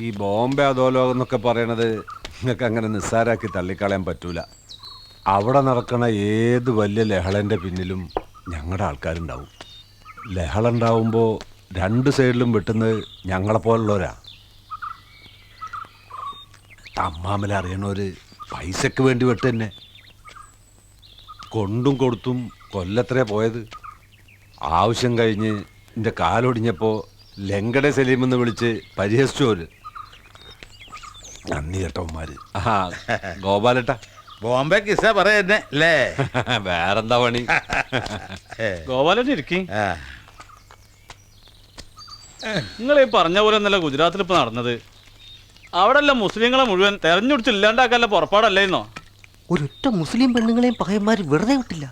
ഈ ബോംബെ അധോലോകം എന്നൊക്കെ പറയണത് നിങ്ങൾക്ക് അങ്ങനെ നിസ്സാരാക്കി തള്ളിക്കളയാൻ പറ്റൂല. അവിടെ നടക്കണ ഏത് വലിയ ലഹളൻ്റെ പിന്നിലും ഞങ്ങളുടെ ആൾക്കാരുണ്ടാവും. ലഹള ഉണ്ടാവുമ്പോൾ രണ്ട് സൈഡിലും വെട്ടുന്നത് ഞങ്ങളെപ്പോലുള്ളവരാ. അമ്മാമല അറിയണവര് പൈസക്ക് വേണ്ടി വെട്ട് തന്നെ. കൊണ്ടും കൊടുത്തും കൊല്ലത്രേ പോയത്. ആവശ്യം കഴിഞ്ഞ് എൻ്റെ കാലൊടിഞ്ഞപ്പോൾ ലങ്കടെ സലീമെന്ന് വിളിച്ച് പരിഹസിച്ചോര്. നന്ദി കേട്ടവന്മാര്. ഗോപാലട്ട ബോംബെ കിസ്സ പറയുന്നേ അല്ലേ? വേറെന്താ പണി? ഗോപാലൻ ഇരിക്കും. നിങ്ങൾ ഈ പറഞ്ഞ പോലെ ഒന്നല്ല ഗുജറാത്തിൽ ഇപ്പൊ നടന്നത്. അവിടെ അല്ല മുസ്ലിങ്ങളെ മുഴുവൻ തെരഞ്ഞെടുത്ത് ഇല്ലാണ്ടാക്കാനുള്ള പുറപ്പാടല്ലായിരുന്നോ? ഒരൊറ്റ മുസ്ലിം പെണ്ണുങ്ങളെയും പകയന്മാര് വെറുതെ വിട്ടില്ല.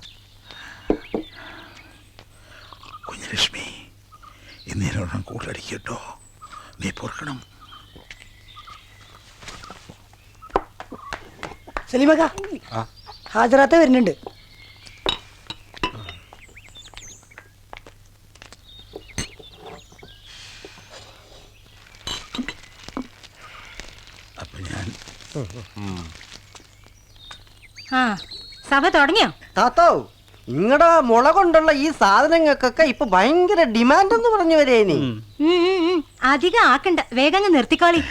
കുഞ്ഞലക്ഷ്മി, ഇന്നേരം കൂട്ടടിക്കട്ടോ, നീ പൊറുക്കണം. സലീമക്ക, ഹാജരാത്ത വരുന്നുണ്ട്. അപ്പൊ ഞാൻ സഭ തുടങ്ങിയോ? താത്തോ, നിങ്ങളുടെ മുള കൊണ്ടുള്ള ഈ സാധനങ്ങൾക്കൊക്കെ ഇപ്പൊ ഭയങ്കര ഡിമാൻഡ് എന്ന് പറഞ്ഞു വരേനി. അധികം ആക്കണ്ട, വേഗം നിർത്തിക്കോളി.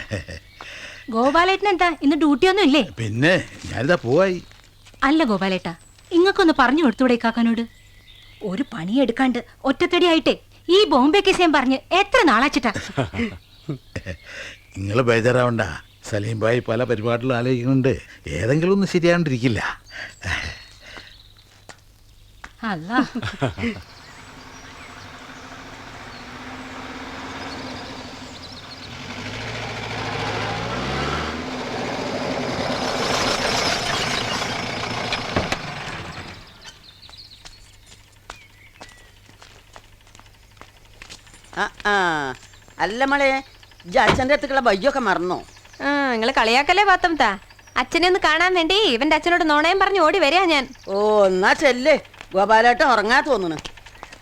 ഗോപാലേട്ടൻ എന്താ ഇന്ന് ഡ്യൂട്ടി ഒന്നും ഇല്ലേ? പിന്നെ ഞാനിതാ പോവായി. അല്ല ഗോപാലേട്ടാ, ഇങ്ങക്കൊന്ന് പറഞ്ഞു കൊടുത്തൂടെ കാക്കാനോട്? ഒരു പണിയെടുക്കാണ്ട് ഒറ്റത്തടിയായിട്ടേ ഈ ബോംബെ കേസ് പറഞ്ഞ് എത്ര നാളാച്ചിട്ടാ. നിങ്ങൾ ബേജാറാവണ്ട, സലീം ഭായി പല പരിപാടികളും ആലോചിക്കുന്നുണ്ട്. ഏതെങ്കിലും ഒന്നും ശരിയാണ്ടിരിക്കില്ല. അല്ല അല്ല മോളെ അച്ഛൻ്റെ അടുത്തുള്ള ബയ്യൊക്കെ മറന്നോ? നിങ്ങൾ കളിയാക്കല്ലേ പാത്തംതാ. അച്ഛനെ ഒന്ന് കാണാൻ വേണ്ടി ഇവന്റെ അച്ഛനോട് നോണയം പറഞ്ഞു ഓടി വരിക ഞാൻ. ഓ എന്നാ ചെല്ലേ, ഗോപാലേട്ടൻ ഉറങ്ങാ തോന്നുന്നു.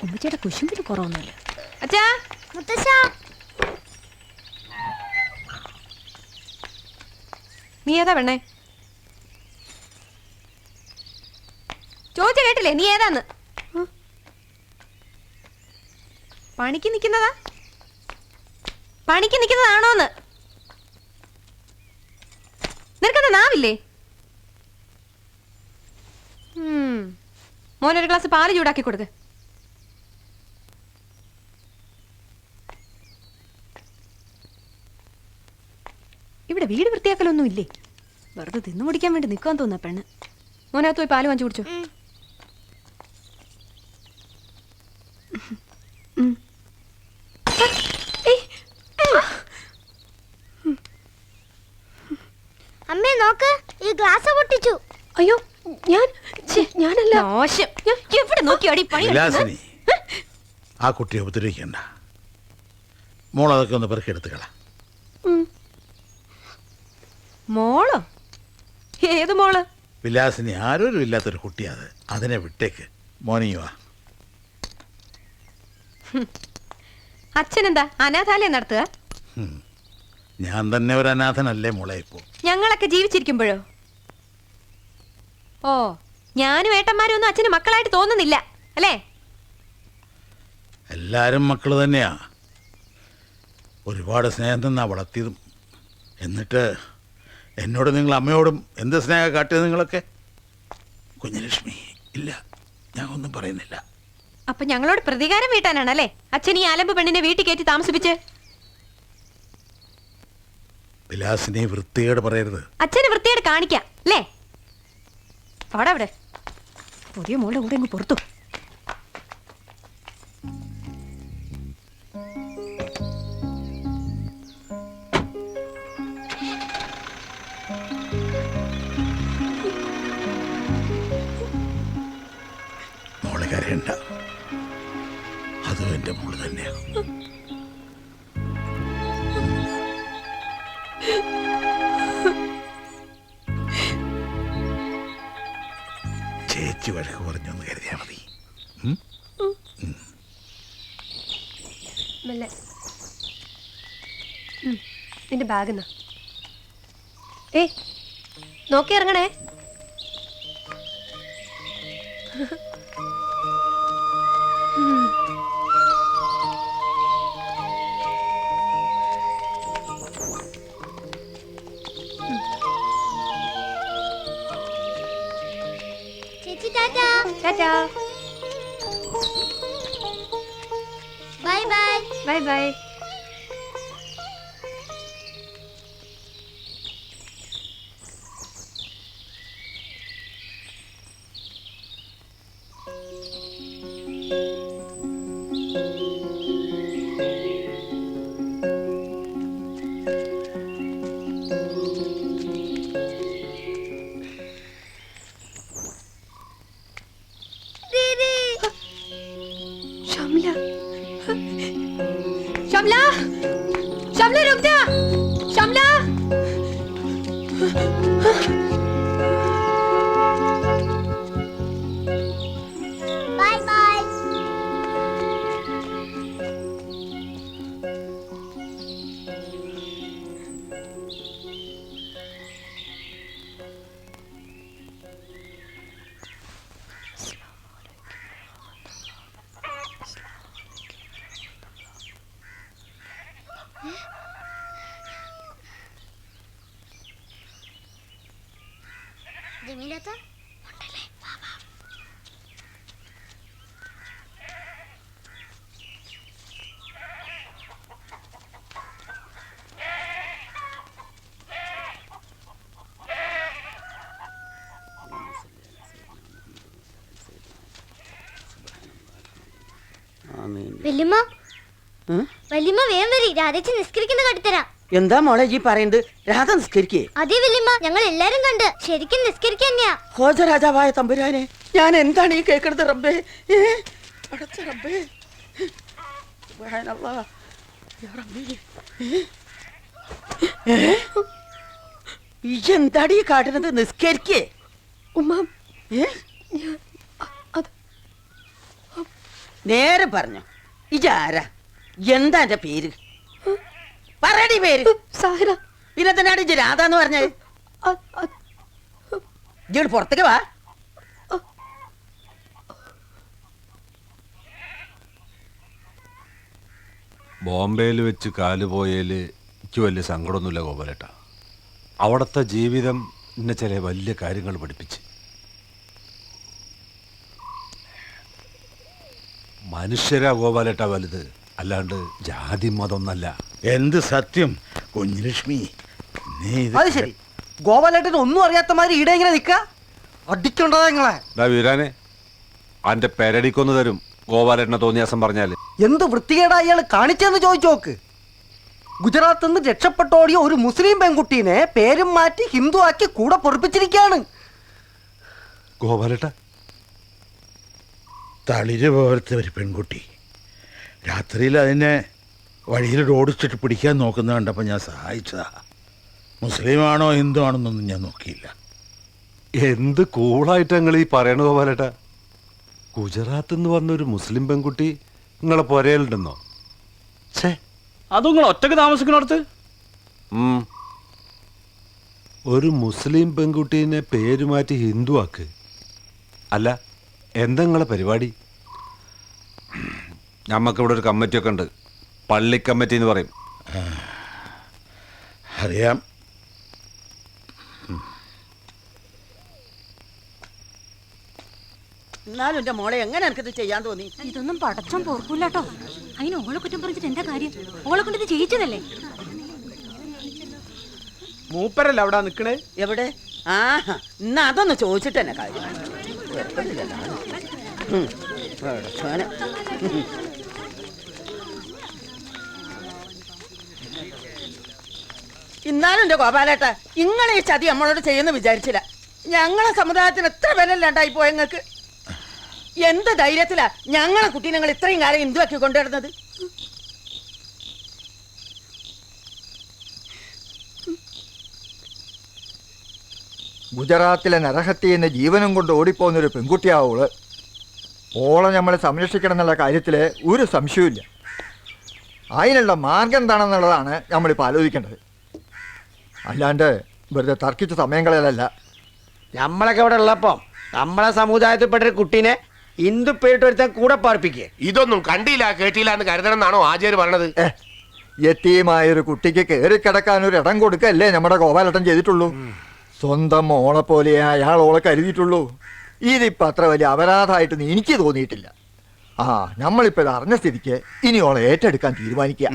ഉമ്മച്ചിയുടെ കുശുമ്പിന് കുറവൊന്നുമില്ല. അച്ഛാ, നീ ഏതാ പെണ്ണേ? ചോദിച്ച കേട്ടില്ലേ നീ ഏതാന്ന്? പണിക്ക് നിൽക്കുന്നതാ? പണിക്ക് നിൽക്കുന്നതാണോന്ന്? നിനക്കെന്താ നാവില്ലേ? മോനൊരു ഗ്ലാസ് പാല് ചൂടാക്കി കൊടുക്ക്. ഇവിടെ വീട് വൃത്തിയാക്കലൊന്നും ഇല്ലേ? വെറുതെ തിന്നു മുടിക്കാൻ വേണ്ടി നിൽക്കാൻ തോന്നാ പെണ്ണ്. മോനകത്ത് പോയി പാല് വാങ്ങിച്ചു കുടിച്ചു. അമ്മേ നോക്ക്, ഈ ഗ്ലാസ് പൊട്ടിച്ചു. അയ്യോ, ഞാനല്ല. മോശം. എവിടെ നോക്കിയാടി പണി? വിലാസിനി, ആ കുട്ടിയെ ഉപദ്രവിക്കണ്ട. മോളതൊക്കെ ഒന്ന് പെറുക്കിയെടുത്തുകള. മോളോ? ഏത് മോള്? വിലാസിനി ആരോരും ഇല്ലാത്തൊരു കുട്ടിയാ അത്. അതിനെ വിട്ടേക്ക്. മോർണിംഗ്. അച്ഛനെന്താ അനാഥാലയം നടത്തുക? ഞാൻ തന്നെ ഒരു അനാഥനല്ലേ മോളെ ഇപ്പോ? ഞങ്ങളൊക്കെ ജീവിച്ചിരിക്കുമ്പോഴോ? ഓ, ഞാനും ഏട്ടന്മാരും ഒന്നും അച്ഛന് മക്കളായിട്ട് തോന്നുന്നില്ല അല്ലേ? എല്ലാരും മക്കള് തന്നെയാ. ഒരുപാട് സ്നേഹം തന്നാ വളർത്തിയതും. എന്നിട്ട് എന്നോട് നിങ്ങൾ അമ്മയോടും എന്ത് സ്നേഹം കാട്ടിയത് നിങ്ങളൊക്കെ? കുഞ്ഞലക്ഷ്മി, ഇല്ല, ഞാൻ ഒന്നും പറയുന്നില്ല. അപ്പൊ ഞങ്ങളോട് പ്രതികാരം വീട്ടാനാണല്ലേ അച്ഛൻ ഈ ആലമ്പ് പെണ്ണിനെ വീട്ടിൽ കയറ്റി താമസിപ്പിച്ച്? വിലാസിനെ വൃത്തികേട് പറയരുത്. അച്ഛന് വൃത്തികേട് കാണിക്കാം അല്ലേ? അവിടെ അവിടെ പുതിയ മോളുടെ കൂടെ ഇങ്ങ് പുറത്തു. മോളെ കരയണ്ട, അതും എന്റെ മോള് തന്നെയാണ്. ചേച്ചി വഴക്ക് പറഞ്ഞൊന്ന് കരുതിയാ മതി. നിന്റെ ബാഗ് നോക്കി ഇറങ്ങണേ. ചേച്ചി ടാറ്റാ. ടാറ്റാ. Bye bye. Bye bye. Shamla, Shamla रुक जा, शमला। Bye bye. जमीला था വല്യമ്മ വല്യമ്മ വേഗം വരി രാധേച്ചി നിസ്കരിക്കുന്ന കടുത്തരാ. എന്താ മോളെ ഈ പറയുന്നത്? രാധ നിസ്കരിക്കേ? അതെ വല്യമ്മ, ഞങ്ങൾ എല്ലാരും കണ്ട് ശരിക്കും നിസ്കരിക്കന്നെയാ. ഹോജരാജാവായ തമ്പുരാനെ, ഞാൻ എന്താണ് ഈ കേൾക്കുന്നത്? റബ്ബേ, അടച്ച റബ്ബേ. സുബ്ഹാനല്ലാഹ്. യാ റബ്ബി. എന്താടി കാട്ടുന്നത്? നിസ്കരിക്കേ ഉമ്മ. നേരെ പറഞ്ഞു. ഇജാരാ? എന്താ എന്റെ പേര്? പറയടി പേര്. സാഹിറ. പിന്നെ തന്നെയാണ് ഇജ് രാധ എന്ന് പറഞ്ഞത്. ഇജോട് പുറത്തേക്ക് വാ. ബോംബെയിൽ വെച്ച് കാലുപോയേൽ എനിക്ക് വലിയ സങ്കടമൊന്നുമില്ല ഗോപാലേട്ട. അവിടുത്തെ ജീവിതം എന്നെ ചില വലിയ കാര്യങ്ങൾ പഠിപ്പിച്ച്. മനുഷ്യരാ ഗോപാലേട്ട വലുത്, അല്ലാണ്ട് ജാതി മതമൊന്നല്ല. എന്ത് സത്യം കുഞ്ഞലക്ഷ്മി, നീ അത് ശരി. ഗോപാലേട്ടന് ഒന്നും അറിയാത്ത മാതിരി ഈടെ ഇങ്ങനെ നിക്ക അടിക്കണ്ടതാ നിങ്ങളെ. വീരാനെ, അന്റെ പെരടിക്കൊന്ന് തരും ഗോപാലേട്ടനെ തോന്നിയാസം പറഞ്ഞാല്. എന്ത് വൃത്തികേടാ ഇയാൾ കാണിച്ചെന്ന് ചോദിച്ചു നോക്ക്. ഗുജറാത്തിൽ നിന്ന് രക്ഷപ്പെട്ടോടിയ ഒരു മുസ്ലിം പെൺകുട്ടീനെ പേരും മാറ്റി ഹിന്ദു ആക്കി കൂടെ പൊറപ്പിച്ചിരിക്കുകയാണ്. ഗോപാലേട്ട, തളിര് പോലത്തെ ഒരു പെൺകുട്ടി രാത്രിയിൽ അതിനെ വഴിയിൽ ഓടിച്ചിട്ട് പിടിക്കാൻ നോക്കുന്ന കണ്ടപ്പോൾ ഞാൻ സഹായിച്ചതാ. മുസ്ലിമാണോ ഹിന്ദു ആണെന്നൊന്നും ഞാൻ നോക്കിയില്ല. എന്ത് കൂളായിട്ട് നിങ്ങൾ ഈ പറയണ ഗോപാലേട്ട. ഗുജറാത്തിൽ നിന്ന് വന്നൊരു മുസ്ലിം പെൺകുട്ടി നിങ്ങളെ പൊരയിലുണ്ടെന്നോ? ഛേ, അത് നിങ്ങൾ ഒറ്റക്ക് താമസിക്കുന്നിടത്ത് ഒരു മുസ്ലിം പെൺകുട്ടീനെ പേര് മാറ്റി ഹിന്ദു ആക്ക്. അല്ല, എന്താ നിങ്ങളെ പരിപാടി? നമുക്കിവിടെ ഒരു കമ്മിറ്റിയൊക്കെ ഉണ്ട്, പള്ളി കമ്മിറ്റി എന്ന് പറയും. അറിയാം. എന്നാലും എന്റെ മോളെ എങ്ങനെ എനിക്കിത് ചെയ്യാൻ തോന്നി? ഇതൊന്നും പടച്ചോൻ പോർക്കൂല്ലോ. അതിന് ഓളെ കുറ്റം പറഞ്ഞിട്ട് എന്താ കാര്യം? ഓളെ കൊണ്ട് ഇത് ചെയ്യിച്ചതല്ലേ? മൂപ്പരല്ല അവിടെ നിക്കണേ. എവിടെ? ആ, എന്നാ അതൊന്ന് ചോദിച്ചിട്ട് തന്നെ കാര്യം. ഇന്നാലും എന്റെ ഗോപാലേട്ട, ഇങ്ങളെ ഈ ചതി നമ്മളോട് ചെയ്യുന്ന വിചാരിച്ചില്ല. ഞങ്ങളെ സമുദായത്തിന് എത്ര വിലയില്ലാണ്ടായി പോയ ഞങ്ങൾക്ക്. എന്ത് ധൈര്യത്തിലാ ഞങ്ങളെ കുട്ടി ഞങ്ങൾ ഇത്രയും കാലം ഹിന്ദുവാക്കി കൊണ്ടുവരുന്നത്? ഗുജറാത്തിലെ നരഹത്യ എന്ന ജീവനും കൊണ്ട് ഓടിപ്പോകുന്നൊരു പെൺകുട്ടിയാവോള്. ഓളെ നമ്മൾ സംരക്ഷിക്കണം എന്നുള്ള കാര്യത്തിൽ ഒരു സംശയവുമില്ല. അതിനുള്ള മാർഗം എന്താണെന്നുള്ളതാണ് നമ്മളിപ്പോൾ ആലോചിക്കേണ്ടത്. അല്ലാണ്ട് വെറുതെ തർക്കിച്ച സമയം കളയലല്ല. നമ്മളൊക്കെ ഇവിടെ ഉള്ളപ്പോ നമ്മളെ സമുദായത്തിൽപ്പെട്ടൊരു കുട്ടീനെ ഹിന്ദു പേരിട്ട് ഒരുത്താൻ കൂടെ പാർപ്പിക്കേ? ഇതൊന്നും കണ്ടില്ല കേട്ടില്ല എന്ന് കരുതണം എന്നാണോ ആചാര്യ പറഞ്ഞത്? യത്തീമായൊരു കുട്ടിക്ക് കയറിക്കിടക്കാൻ ഒരു ഇടം കൊടുക്കല്ലേ നമ്മുടെ ഗോപാലട്ടൻ ചെയ്തിട്ടുള്ളൂ. സ്വന്തം മോളെ പോലെ അയാൾ ഓളെ കരുതിയിട്ടുള്ളൂ. ഇതിപ്പോൾ അത്ര വലിയ അപരാധമായിട്ടൊന്നും എനിക്ക് തോന്നിയിട്ടില്ല. ആ, നമ്മളിപ്പോൾ ഇത് അറിഞ്ഞ സ്ഥിതിക്ക് ഇനി ഓളെ ഏറ്റെടുക്കാൻ തീരുമാനിക്കുക.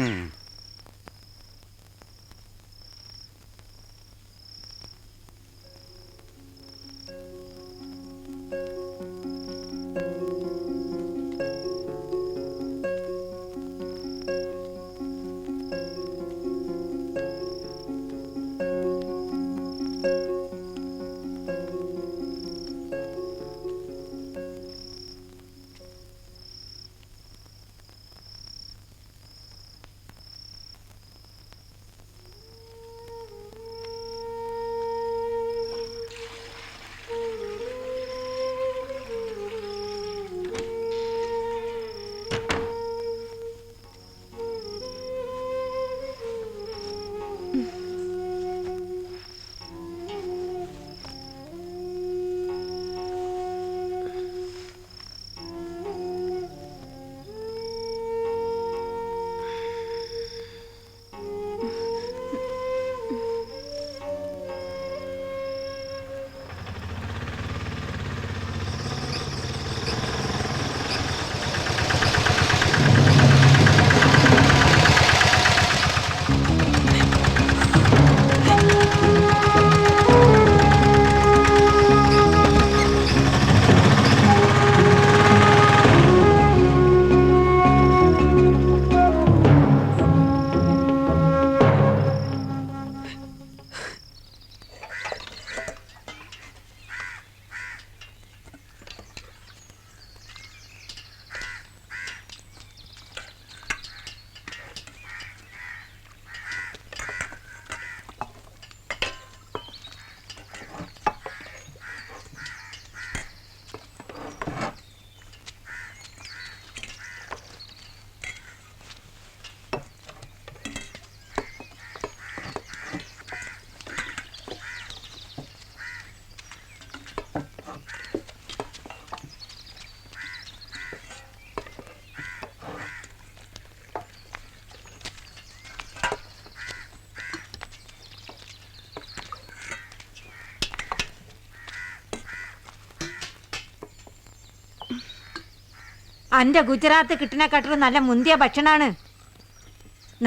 അന്റെ ഗുജറാത്ത് കിട്ടണക്കാട്ടും നല്ല മുന്തിയ ഭക്ഷണാണ്.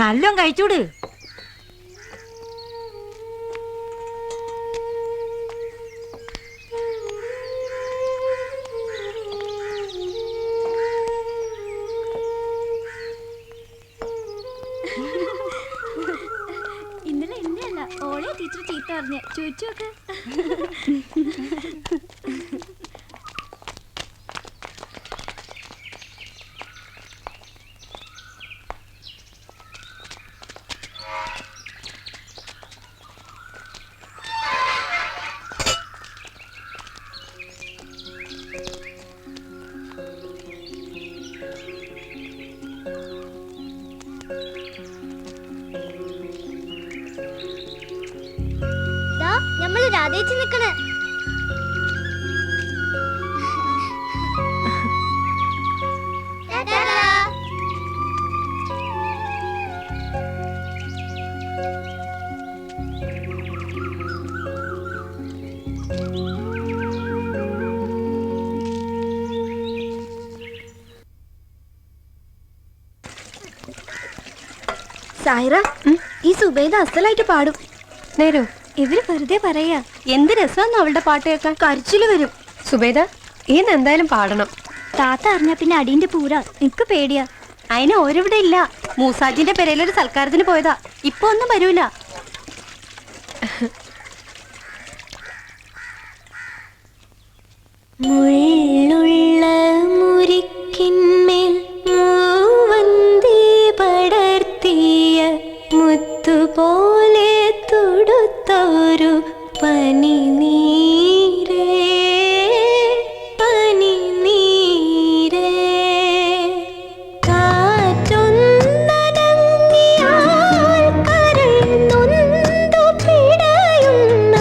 നല്ലോം കഴിച്ചൂട്. ഇന്നലെ എന്നെയല്ല ഓളെ ടീച്ചർ ചീത്ത പറഞ്ഞ ചോദിച്ചോക്ക്. നമ്മള് രാധേച്ച് നിക്കണേ. സായിറ, ഈ സുബൈദ അസലായിട്ട് പാടും. നേരോ ഇവര് വെറുതെ പറയാ. എന്ത് രസമാണെന്ന് അവളുടെ പാട്ട് കേൾക്കാൻ. കരച്ചില് വരും. സുബൈദ ഇന്ന് എന്തായാലും പാടണം. താത്ത അറിഞ്ഞ പിന്നെ അടിന്റെ പൂര. എനിക്ക് പേടിയാ. അതിന് ഓരിവിടെ ഇല്ല. മൂസാജിന്റെ പെരയിലൊരു സൽക്കാരത്തിന് പോയതാ. ഇപ്പൊ ഒന്നും വരൂല. മുള്ളുള്ള മുരിക്കിന്മേൽ മൂവന്തി പടർത്തിയ മുത്തുപോലെ തൊടുത്തൊരു പനിനീരേ പനിനീരേ കാറ്റൊന്നനങ്ങിയാൽ കരൾ നൊന്തു പിടയുന്ന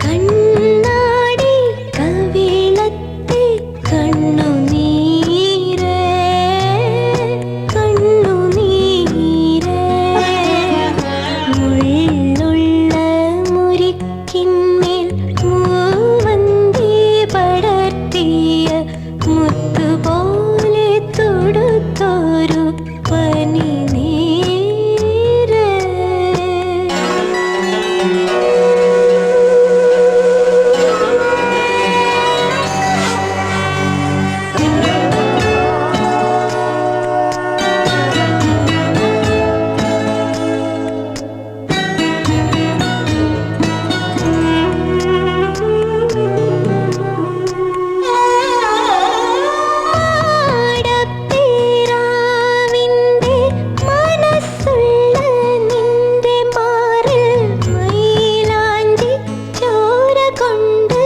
കണ്ണാടി കവിളത്തെ കണ്ണുനീരേ കണ്ണുനീരേ മുള്ളുള്ള മുരിക്കിന്മേൽ മൂവന്തി പടർത്തിയ മുത്തുപോലെ തൊടുത്തൊരു പനിനീരേ മാടപ്പേരാവിന്റെ മനസ്സുള്ള നിന്റെ മാറിൽ മൈലാഞ്ചി ചോര കൊണ്ട്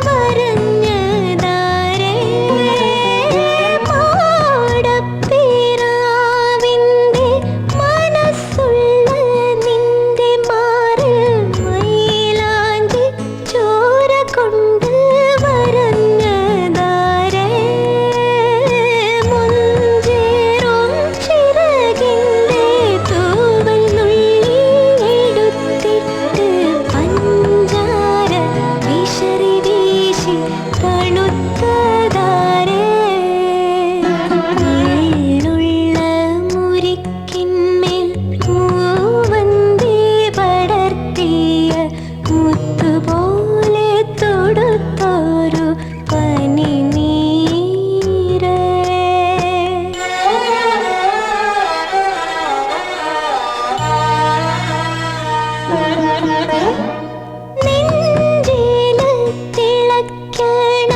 വരഞ്ഞതാരേ മാടപ്പേരാവിന്റെ മനസ്സുള്ള നിന്റെ മാറിൽ മൈലാഞ്ചി ചോര കൊണ്ട് വരഞ്ഞതാരേ മുഞ്ചേറും ചിറകിന്റെ തൂവൽ നുള്ളിയെടുത്തിട്ട് പഞ്ചാര വിശറി വീശി തണുത്തതാരേ മുള്ളുള്ള മുരിക്കിന്മേൽ മൂവന്തി പടർത്തിയ മുത്തുപോലെ തൊടുത്തൊരു പനിനീരേ നെഞ്ചില് തിളയ്ക്കണ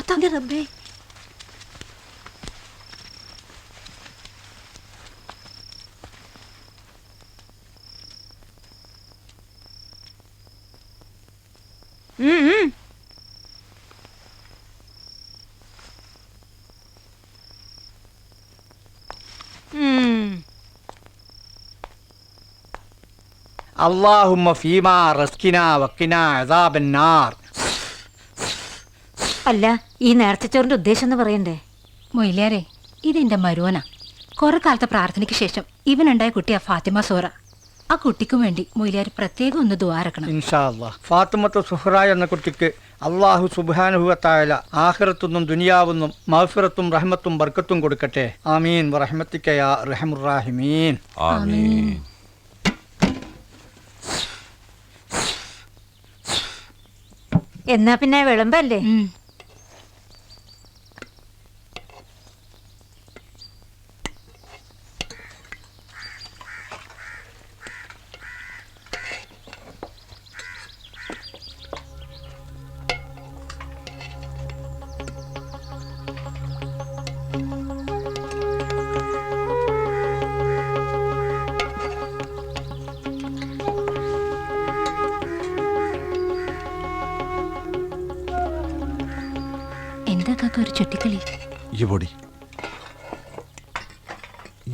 കർത്താവേ റബ്ബേ. അല്ലാഹുമ്മ ഫീമാ റസ്കിനാ വക്കിനാ അദാബന്നാർ. അല്ല, ഈ നേർച്ചച്ചോറിന്റെ ഉദ്ദേശം എന്ന് പറയണ്ടേ? മൊയിലേറെ, ഇതെന്റെ മരുവനാ. കുറെ കാലത്തെ പ്രാർത്ഥനയ്ക്ക് ശേഷം ഇവനുണ്ടായ കുട്ടിയാ ഫാത്തിമ സോറ. ആ കുട്ടിക്കും വേണ്ടി മൊയിലേർ പ്രത്യേകം ഒന്ന് ദുആറക്കണം. ഇൻഷാ അല്ലാഹ്. ഫാത്തിമത്തു സുഹ്റ എന്ന കുട്ടിക്ക് അല്ലാഹു സുബ്ഹാനഹു വ തആല ആഖിറത്തുന്നും ദുനിയാവുന്നും മഗ്ഫിറത്തും റഹ്മത്തും ബർക്കത്തും കൊടുക്കട്ടെ. ആമീൻ വറഹ്മത്തിക യാ അർഹമുർ റഹീമീൻ. ആമീൻ. എന്നാ പിന്നെ വിളമ്പല്ലേ? ഒരു ചുറ്റിക്കളി. ഈ പൊടി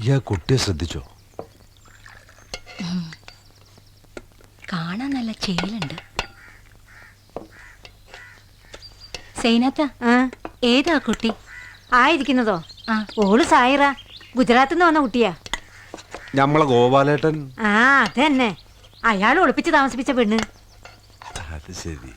ഈ കുട്ടിയെ ശ്രദ്ധിച്ചോ? കാണാൻ നല്ല ചേലുണ്ട്. സൈനത്ത, ഏതാ കുട്ടി? ആയിരിക്കുന്നതോ? ഓള് സായിറ, ഗുജറാത്തിൽ നിന്ന് വന്ന കുട്ടിയാ. നമ്മളെ ഗോപാലേട്ടൻ. ആ അതന്നെ, അയാൾ ഒളിപ്പിച്ച് താമസിപ്പിച്ച പെണ്ണ്. അത് ശരി.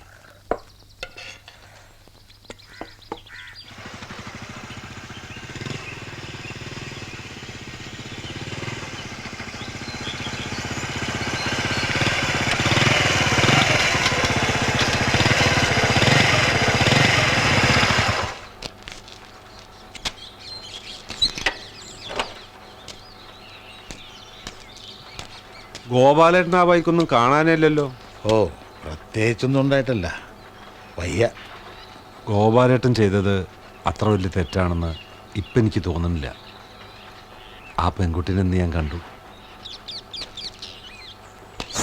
ഗോപാലേട്ടൻ ആ ബൈക്കൊന്നും കാണാനില്ലല്ലോ. ഓ, പ്രത്യേകിച്ചൊന്നും ഉണ്ടായിട്ടല്ല, വയ്യ. ഗോപാലേട്ടൻ ചെയ്തത് അത്ര വലിയ തെറ്റാണെന്ന് ഇപ്പം എനിക്ക് തോന്നുന്നില്ല. ആ പെൺകുട്ടീനെ ഇന്ന് ഞാൻ കണ്ടു.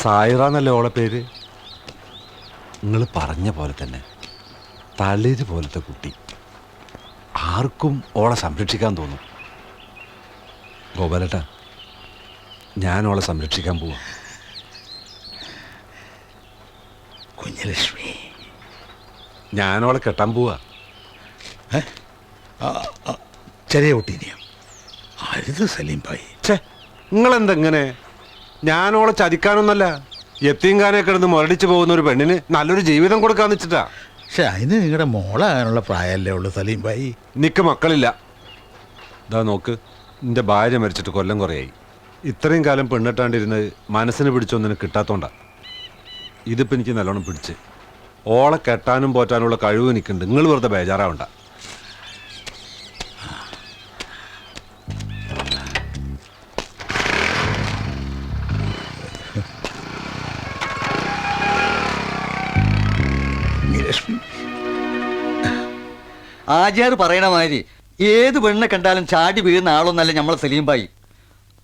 സായിറ എന്നല്ലേ ഓളെ പേര്? നിങ്ങൾ പറഞ്ഞ പോലെ തന്നെ തളിര് പോലത്തെ കുട്ടി. ആർക്കും ഓളെ സംരക്ഷിക്കാൻ തോന്നും. ഗോപാലേട്ടാ, ഞാൻ ഓളെ സംരക്ഷിക്കാൻ പോവാ. കുഞ്ഞലക്ഷ്മി, ഞാനോളെ കെട്ടാൻ പോവാ. ചെറിയ കുട്ടീനെയോ? അരുത് സലീം ഭായി. നിങ്ങളെന്തെങ്ങനെ? ഞാനോളെ ചതിക്കാനൊന്നല്ല, യത്തീംഖാനെ കിടന്ന് മുരടിച്ചു പോകുന്ന ഒരു പെണ്ണിന് നല്ലൊരു ജീവിതം കൊടുക്കാന്ന് വെച്ചിട്ടാ. പക്ഷെ അതിന് നിങ്ങളുടെ മോളാകാനുള്ള പ്രായമല്ലേ ഉള്ളൂ സലീം ഭായി. നിക്ക് മക്കളില്ല. ഇതാ നോക്ക്, എൻ്റെ ഭാര്യ മരിച്ചിട്ട് കൊല്ലം കുറയായി. ഇത്രയും കാലം പെണ്ണിട്ടാണ്ടിരുന്നത് മനസ്സിന് പിടിച്ചൊന്നിന് കിട്ടാത്തോണ്ടാ. ഇതിപ്പോൾ എനിക്ക് നല്ലോണം പിടിച്ച്. ഓളെ കെട്ടാനും പോറ്റാനുള്ള കഴിവ് എനിക്കുണ്ട്. നിങ്ങൾ വെറുതെ ബേജാറാവണ്ട. ആചാർ പറയണ മാതിരി ഏത് പെണ്ണിനെ കണ്ടാലും ചാടി വീഴുന്ന ആളൊന്നല്ല നമ്മളെ സലീം ഭായി.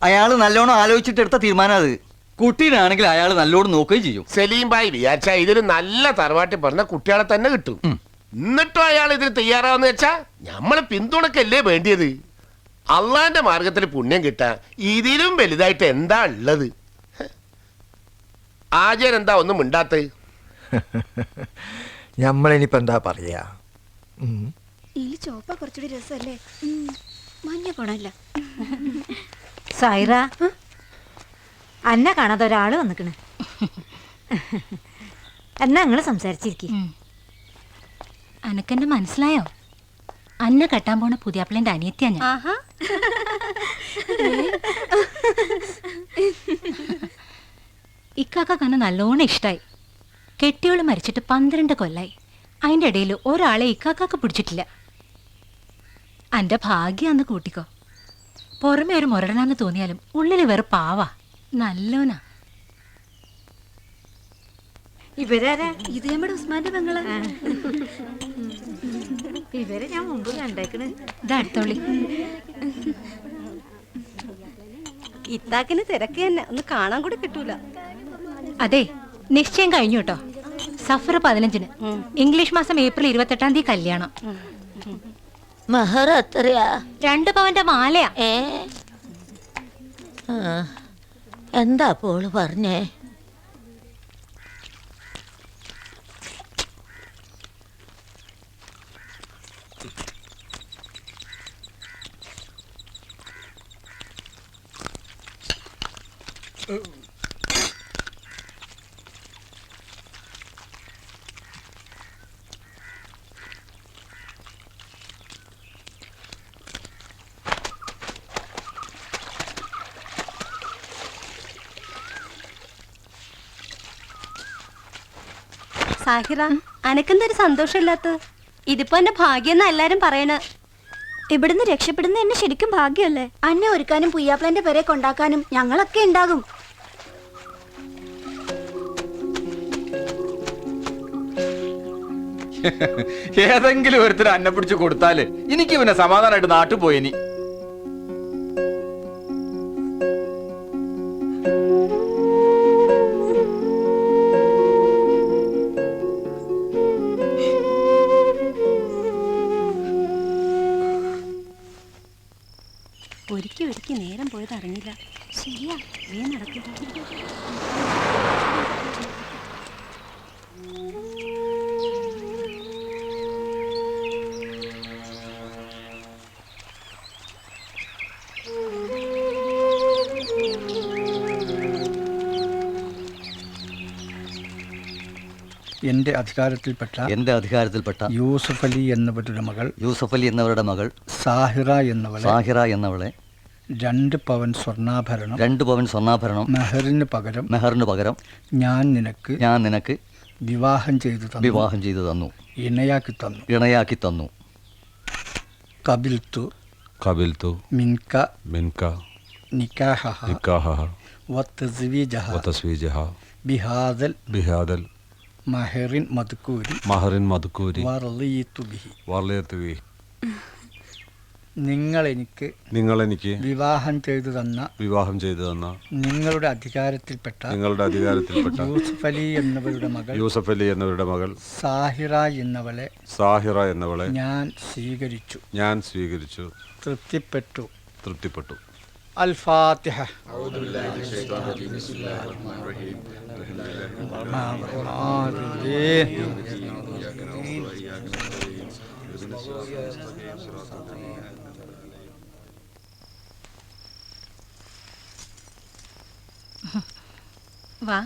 അയാൾ നല്ലോണം ആലോചിച്ചിട്ട് എടുത്ത തീരുമാനം അത്. കുട്ടീനാണെങ്കിൽ അയാൾ നല്ലോണം നോക്കുകയും ചെയ്യും. സലീം ഭായി വിചാരിച്ചാ ഇതൊരു നല്ല തറവാട്ടി പറഞ്ഞ കുട്ടികളെ തന്നെ കിട്ടും. എന്നിട്ടും അയാൾ ഇതിന് തയ്യാറാവെന്ന് വെച്ചാ നമ്മളെ പിന്തുണക്കല്ലേ വേണ്ടിയത്. അള്ളാന്റെ മാർഗത്തിൽ പുണ്യം കിട്ടാൻ ഇതിലും വലുതായിട്ട് എന്താ ഉള്ളത്? ആചാരം എന്താ ഒന്നും മിണ്ടാത്ത? നമ്മളിനിപ്പോ എന്താ പറയാ? ഈ ചോപ്പ കുറച്ചുകൂടി രസമല്ലേ? മഞ്ഞ കൊണല്ല. സായിറ, അന്നെ കാണാതെ ഒരാള് വന്നിക്കണ്. എന്നാ നിങ്ങള് സംസാരിച്ചിരിക്കും. അനക്കെന്നെ മനസ്സിലായോ? അന്നെ കെട്ടാൻ പോണ പുതിയാപ്പിളന്റെ അനിയത്തിയാ ഞാൻ. ഇക്കാക്ക കന്നെ നല്ലോണം ഇഷ്ടായി. കെട്ടിയോള് മരിച്ചിട്ട് 12 കൊല്ലായി. അതിൻ്റെ ഇടയിൽ ഒരാളെ ഇക്കാക്കാക്ക് പിടിച്ചിട്ടില്ല. എൻ്റെ ഭാഗ്യാന്ന് കൂട്ടിക്കോ. പുറമേ ഒരു മുരടനാന്ന് തോന്നിയാലും ഉള്ളിൽ വേറെ പാവാ, നല്ലോനാ. ഇവരാരാ? ഇത് നമ്മുടെ ഉസ്മാന്റെ പെങ്ങളാ. ഇവരെ ഞാൻ മുമ്പ് കണ്ടേക്കണ്. ഇതടുത്തോളി. ഇത്താക്കിന് തിരക്ക് തന്നെ, ഒന്ന് കാണാൻ കൂടി കിട്ടൂല. അതെ, നിശ്ചയം കഴിഞ്ഞു കേട്ടോ. സഫർ 15-ന്, ഇംഗ്ലീഷ് മാസം ഏപ്രിൽ 28-ാം തീയതി കല്യാണം. മഹർ എത്രയാ? 2 പവന്റെ മാലയാ. എന്താ പോള് പറഞ്ഞേ? സാഹിറ, അനക്കെന്തൊരു സന്തോഷമില്ലാത്ത? ഇതിപ്പോ എന്റെ ഭാഗ്യം എല്ലാരും പറയണ. ഇവിടുന്ന് രക്ഷപ്പെടുന്ന എന്നെ ശരിക്കും ഭാഗ്യമല്ലേ? അന്നെ ഒരുക്കാനും പുയ്യാപ്ലന്റെ പേരെ കൊണ്ടാക്കാനും ഞങ്ങളൊക്കെ ഉണ്ടാകും. ഏതെങ്കിലും ഒരുത്തരം അന്നെ പിടിച്ച് കൊടുത്താല് എനിക്ക് പിന്നെ സമാധാനമായിട്ട് നാട്ടിൽ പോയിനി. ഒരിക്കൽ നേരം പോയത് അറിഞ്ഞില്ല. ശരിയാ, വേ നടക്കില്ല. എൻ്റെ അധികാരത്തിൽപ്പെട്ട യൂസഫ് അലി എന്നവരുടെ മകൾ സാഹിറ എന്നവളെ 2 പവൻ സ്വർണ്ണാഭരണം മെഹറിന് പകരം ഞാൻ നിനക്ക് വിവാഹം ചെയ്തു തന്നു. ഇണയാക്കി തന്നു. കബിൽത്തു മിൻക നിക്കാഹഹ വതസ്വീജഹ ബിഹാദൽ മഹറിൻ മദ്കൂരി വറളിയതു ബിഹി. നിങ്ങളെനിക്ക് വിവാഹം ചെയ്തു തന്ന നിങ്ങളുടെ അധികാരത്തിൽപ്പെട്ട യൂസഫ് അലി എന്നവരുടെ മകൾ സാഹിറ എന്നവളെ ഞാൻ സ്വീകരിച്ചു. തൃപ്തിപ്പെട്ടു. അൽ-ഫാത്തിഹ. വാ.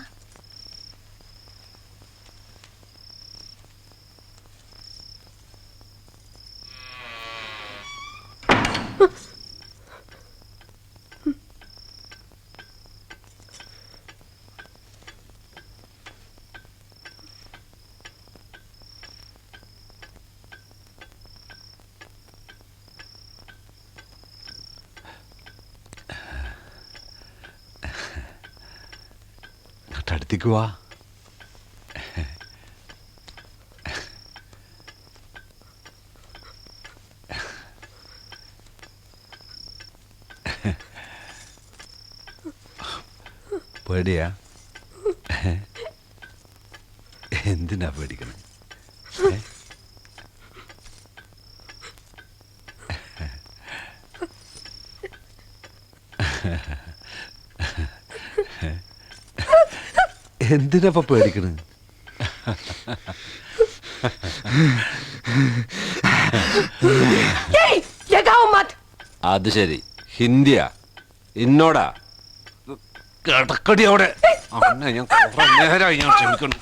അടുത്തേക്ക് വാ. പേടിയാ? എന്തിനാ പേടിക്കണം? എന്തിനാ പേടിക്കണ്? അത് ശരി, ഹിന്ദിയാ? ഇന്നോടാ കിടക്കടി അവിടെ. ഞാൻ നേരായി ഞാൻ ക്ഷമിക്കണം.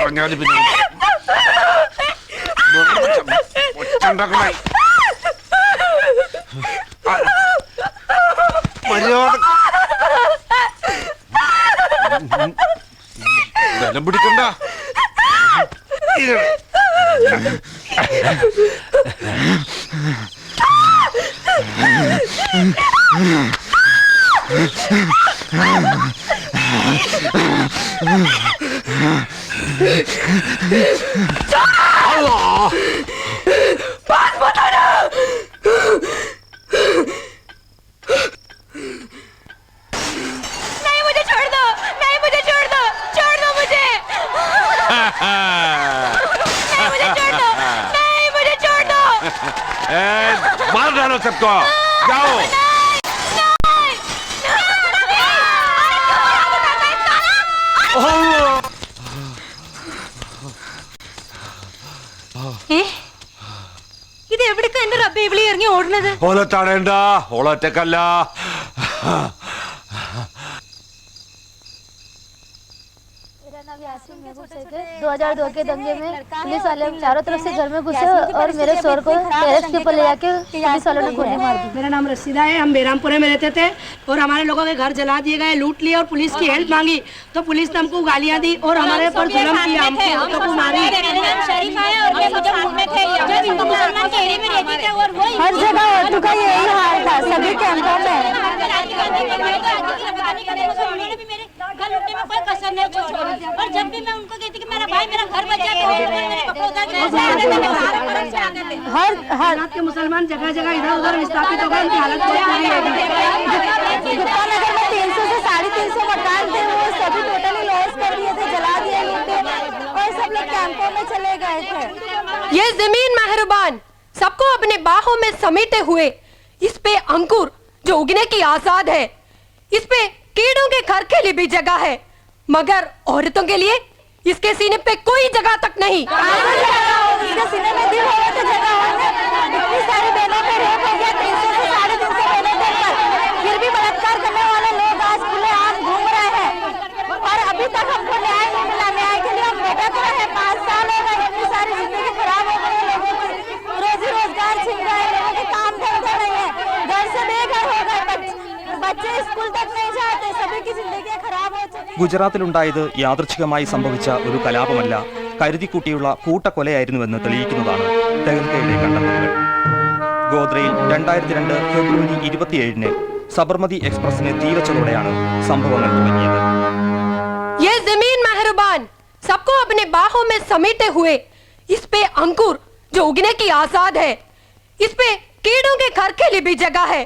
പറഞ്ഞാല് പിന്നെ ബലം പിടിക്കണ്ട. मार डालो सबको, जाओ। ഇത് എവിടേക്കാ എന്റെ റബ്ബേ വിളി ഇറങ്ങി ഓടുന്നത്? ഓളെ തടയണ്ട, ഓളൊറ്റക്കല്ല. 2002 के दंगे में पुलिस वाले चारों तरफ से घर में घुसे और मेरे शोर को टेरेस के ऊपर ले जाके पुलिस वालों ने गोली मार दी। मेरा नाम रशीदा है, हम बेरामपुरे में रहते थे और हमारे लोगों के घर जला दिए गए, लूट लिए और पुलिस की हेल्प मांगी तो पुलिस ने हमको गालियां दी और हमारे पर जुल्म किया, हमको औरतों को मारी। हर जगह औरतों का यही हाल था, सभी कैंपों में। और जब भी मैं उनको कहती कि मेरा भाई मेरा घर बचा तो हर रात के मुसलमान जगह जगह इधर उधर विस्थापित हो गए, उनकी हालत बहुत बुरी है। नगर में 300 से 350 मकान थे, वो सभी टोटली लॉस कर दिए थे, जला दिए लूटे और सब लोग कैंपों में चले गए थे। ये जमीन मेहरबान सबको अपने बाहों में समेटे हुए, इस पे अंकुर जो उगने की आजाद है, इस पे कीड़ों के घर के लिए भी जगह है, मगर औरतों के लिए इसके सीने पे कोई जगह तक नहीं। इसके सीने में दिल होगा तो जगह होगा। इतनी सारी बहनों पे रेप हो गया, 300 से 350 बहनों पे, फिर भी बलात्कार करने वाले लोग आज खुलेआम घूम रहे हैं और अभी तक हमको न्याय नहीं मिला। न्याय के लिए हम भटक रहे हैं, 5 साल हो गए, इतनी सारी जिंदगी खराब हो गई है लोगों की, रोजी रोजगार छिन गए, लोगों के काम धंधे नहीं है, घर से बेघर हो गए, बच्चे स्कूल तक नहीं जाते, सभी की जिंदगी खराब हो चुकी है। ഗുജറാത്തിലുണ്ടായത് യാദൃച്ഛികമായി സംഭവിച്ച ഒരു കലാപമല്ല, കരുതിക്കൂട്ടിയുള്ള കൂട്ടക്കൊലയായിരുന്നുവെന്ന് തെളിയിക്കുന്നതാണ് തെഹൽക്കയുടെ കണ്ടെത്തലുകൾ. ഗോദ്രയിൽ 2002 ഫെബ്രുവരി 27-ന് സബർമതി എക്സ്പ്രസിന് തീവച്ചതോടെയാണ് സംഭവങ്ങൾ തുടങ്ങിയത്. ये जमीन मेहरबान सबको अपने बाहों में समेटे हुए, इस पे अंकुर जो उगने की आजाद है, इस पे कीड़ों के घर के लिए भी जगह है,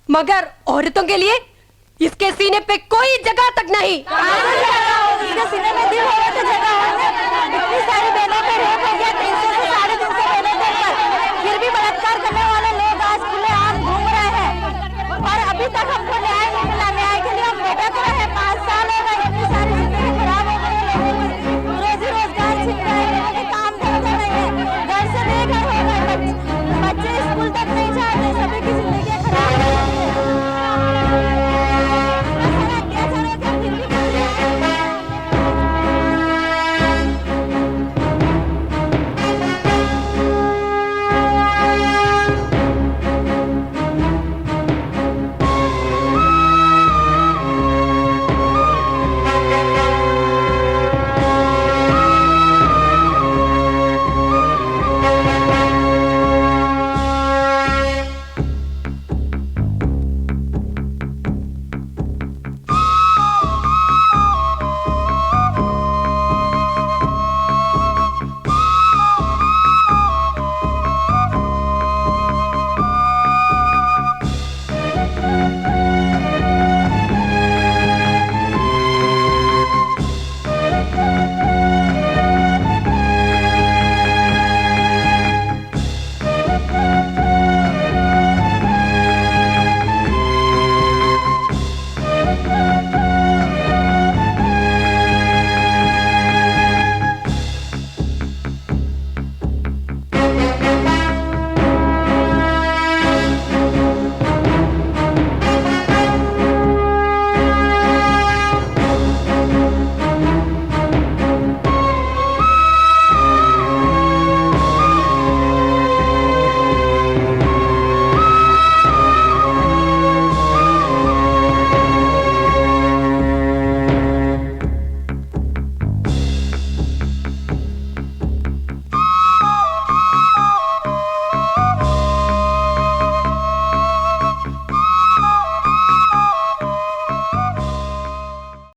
मगर औरतों के लिए इसके सीने पे कोई जगह तक नहीं। इसके सीने में दिल होगा तो जगह होगा।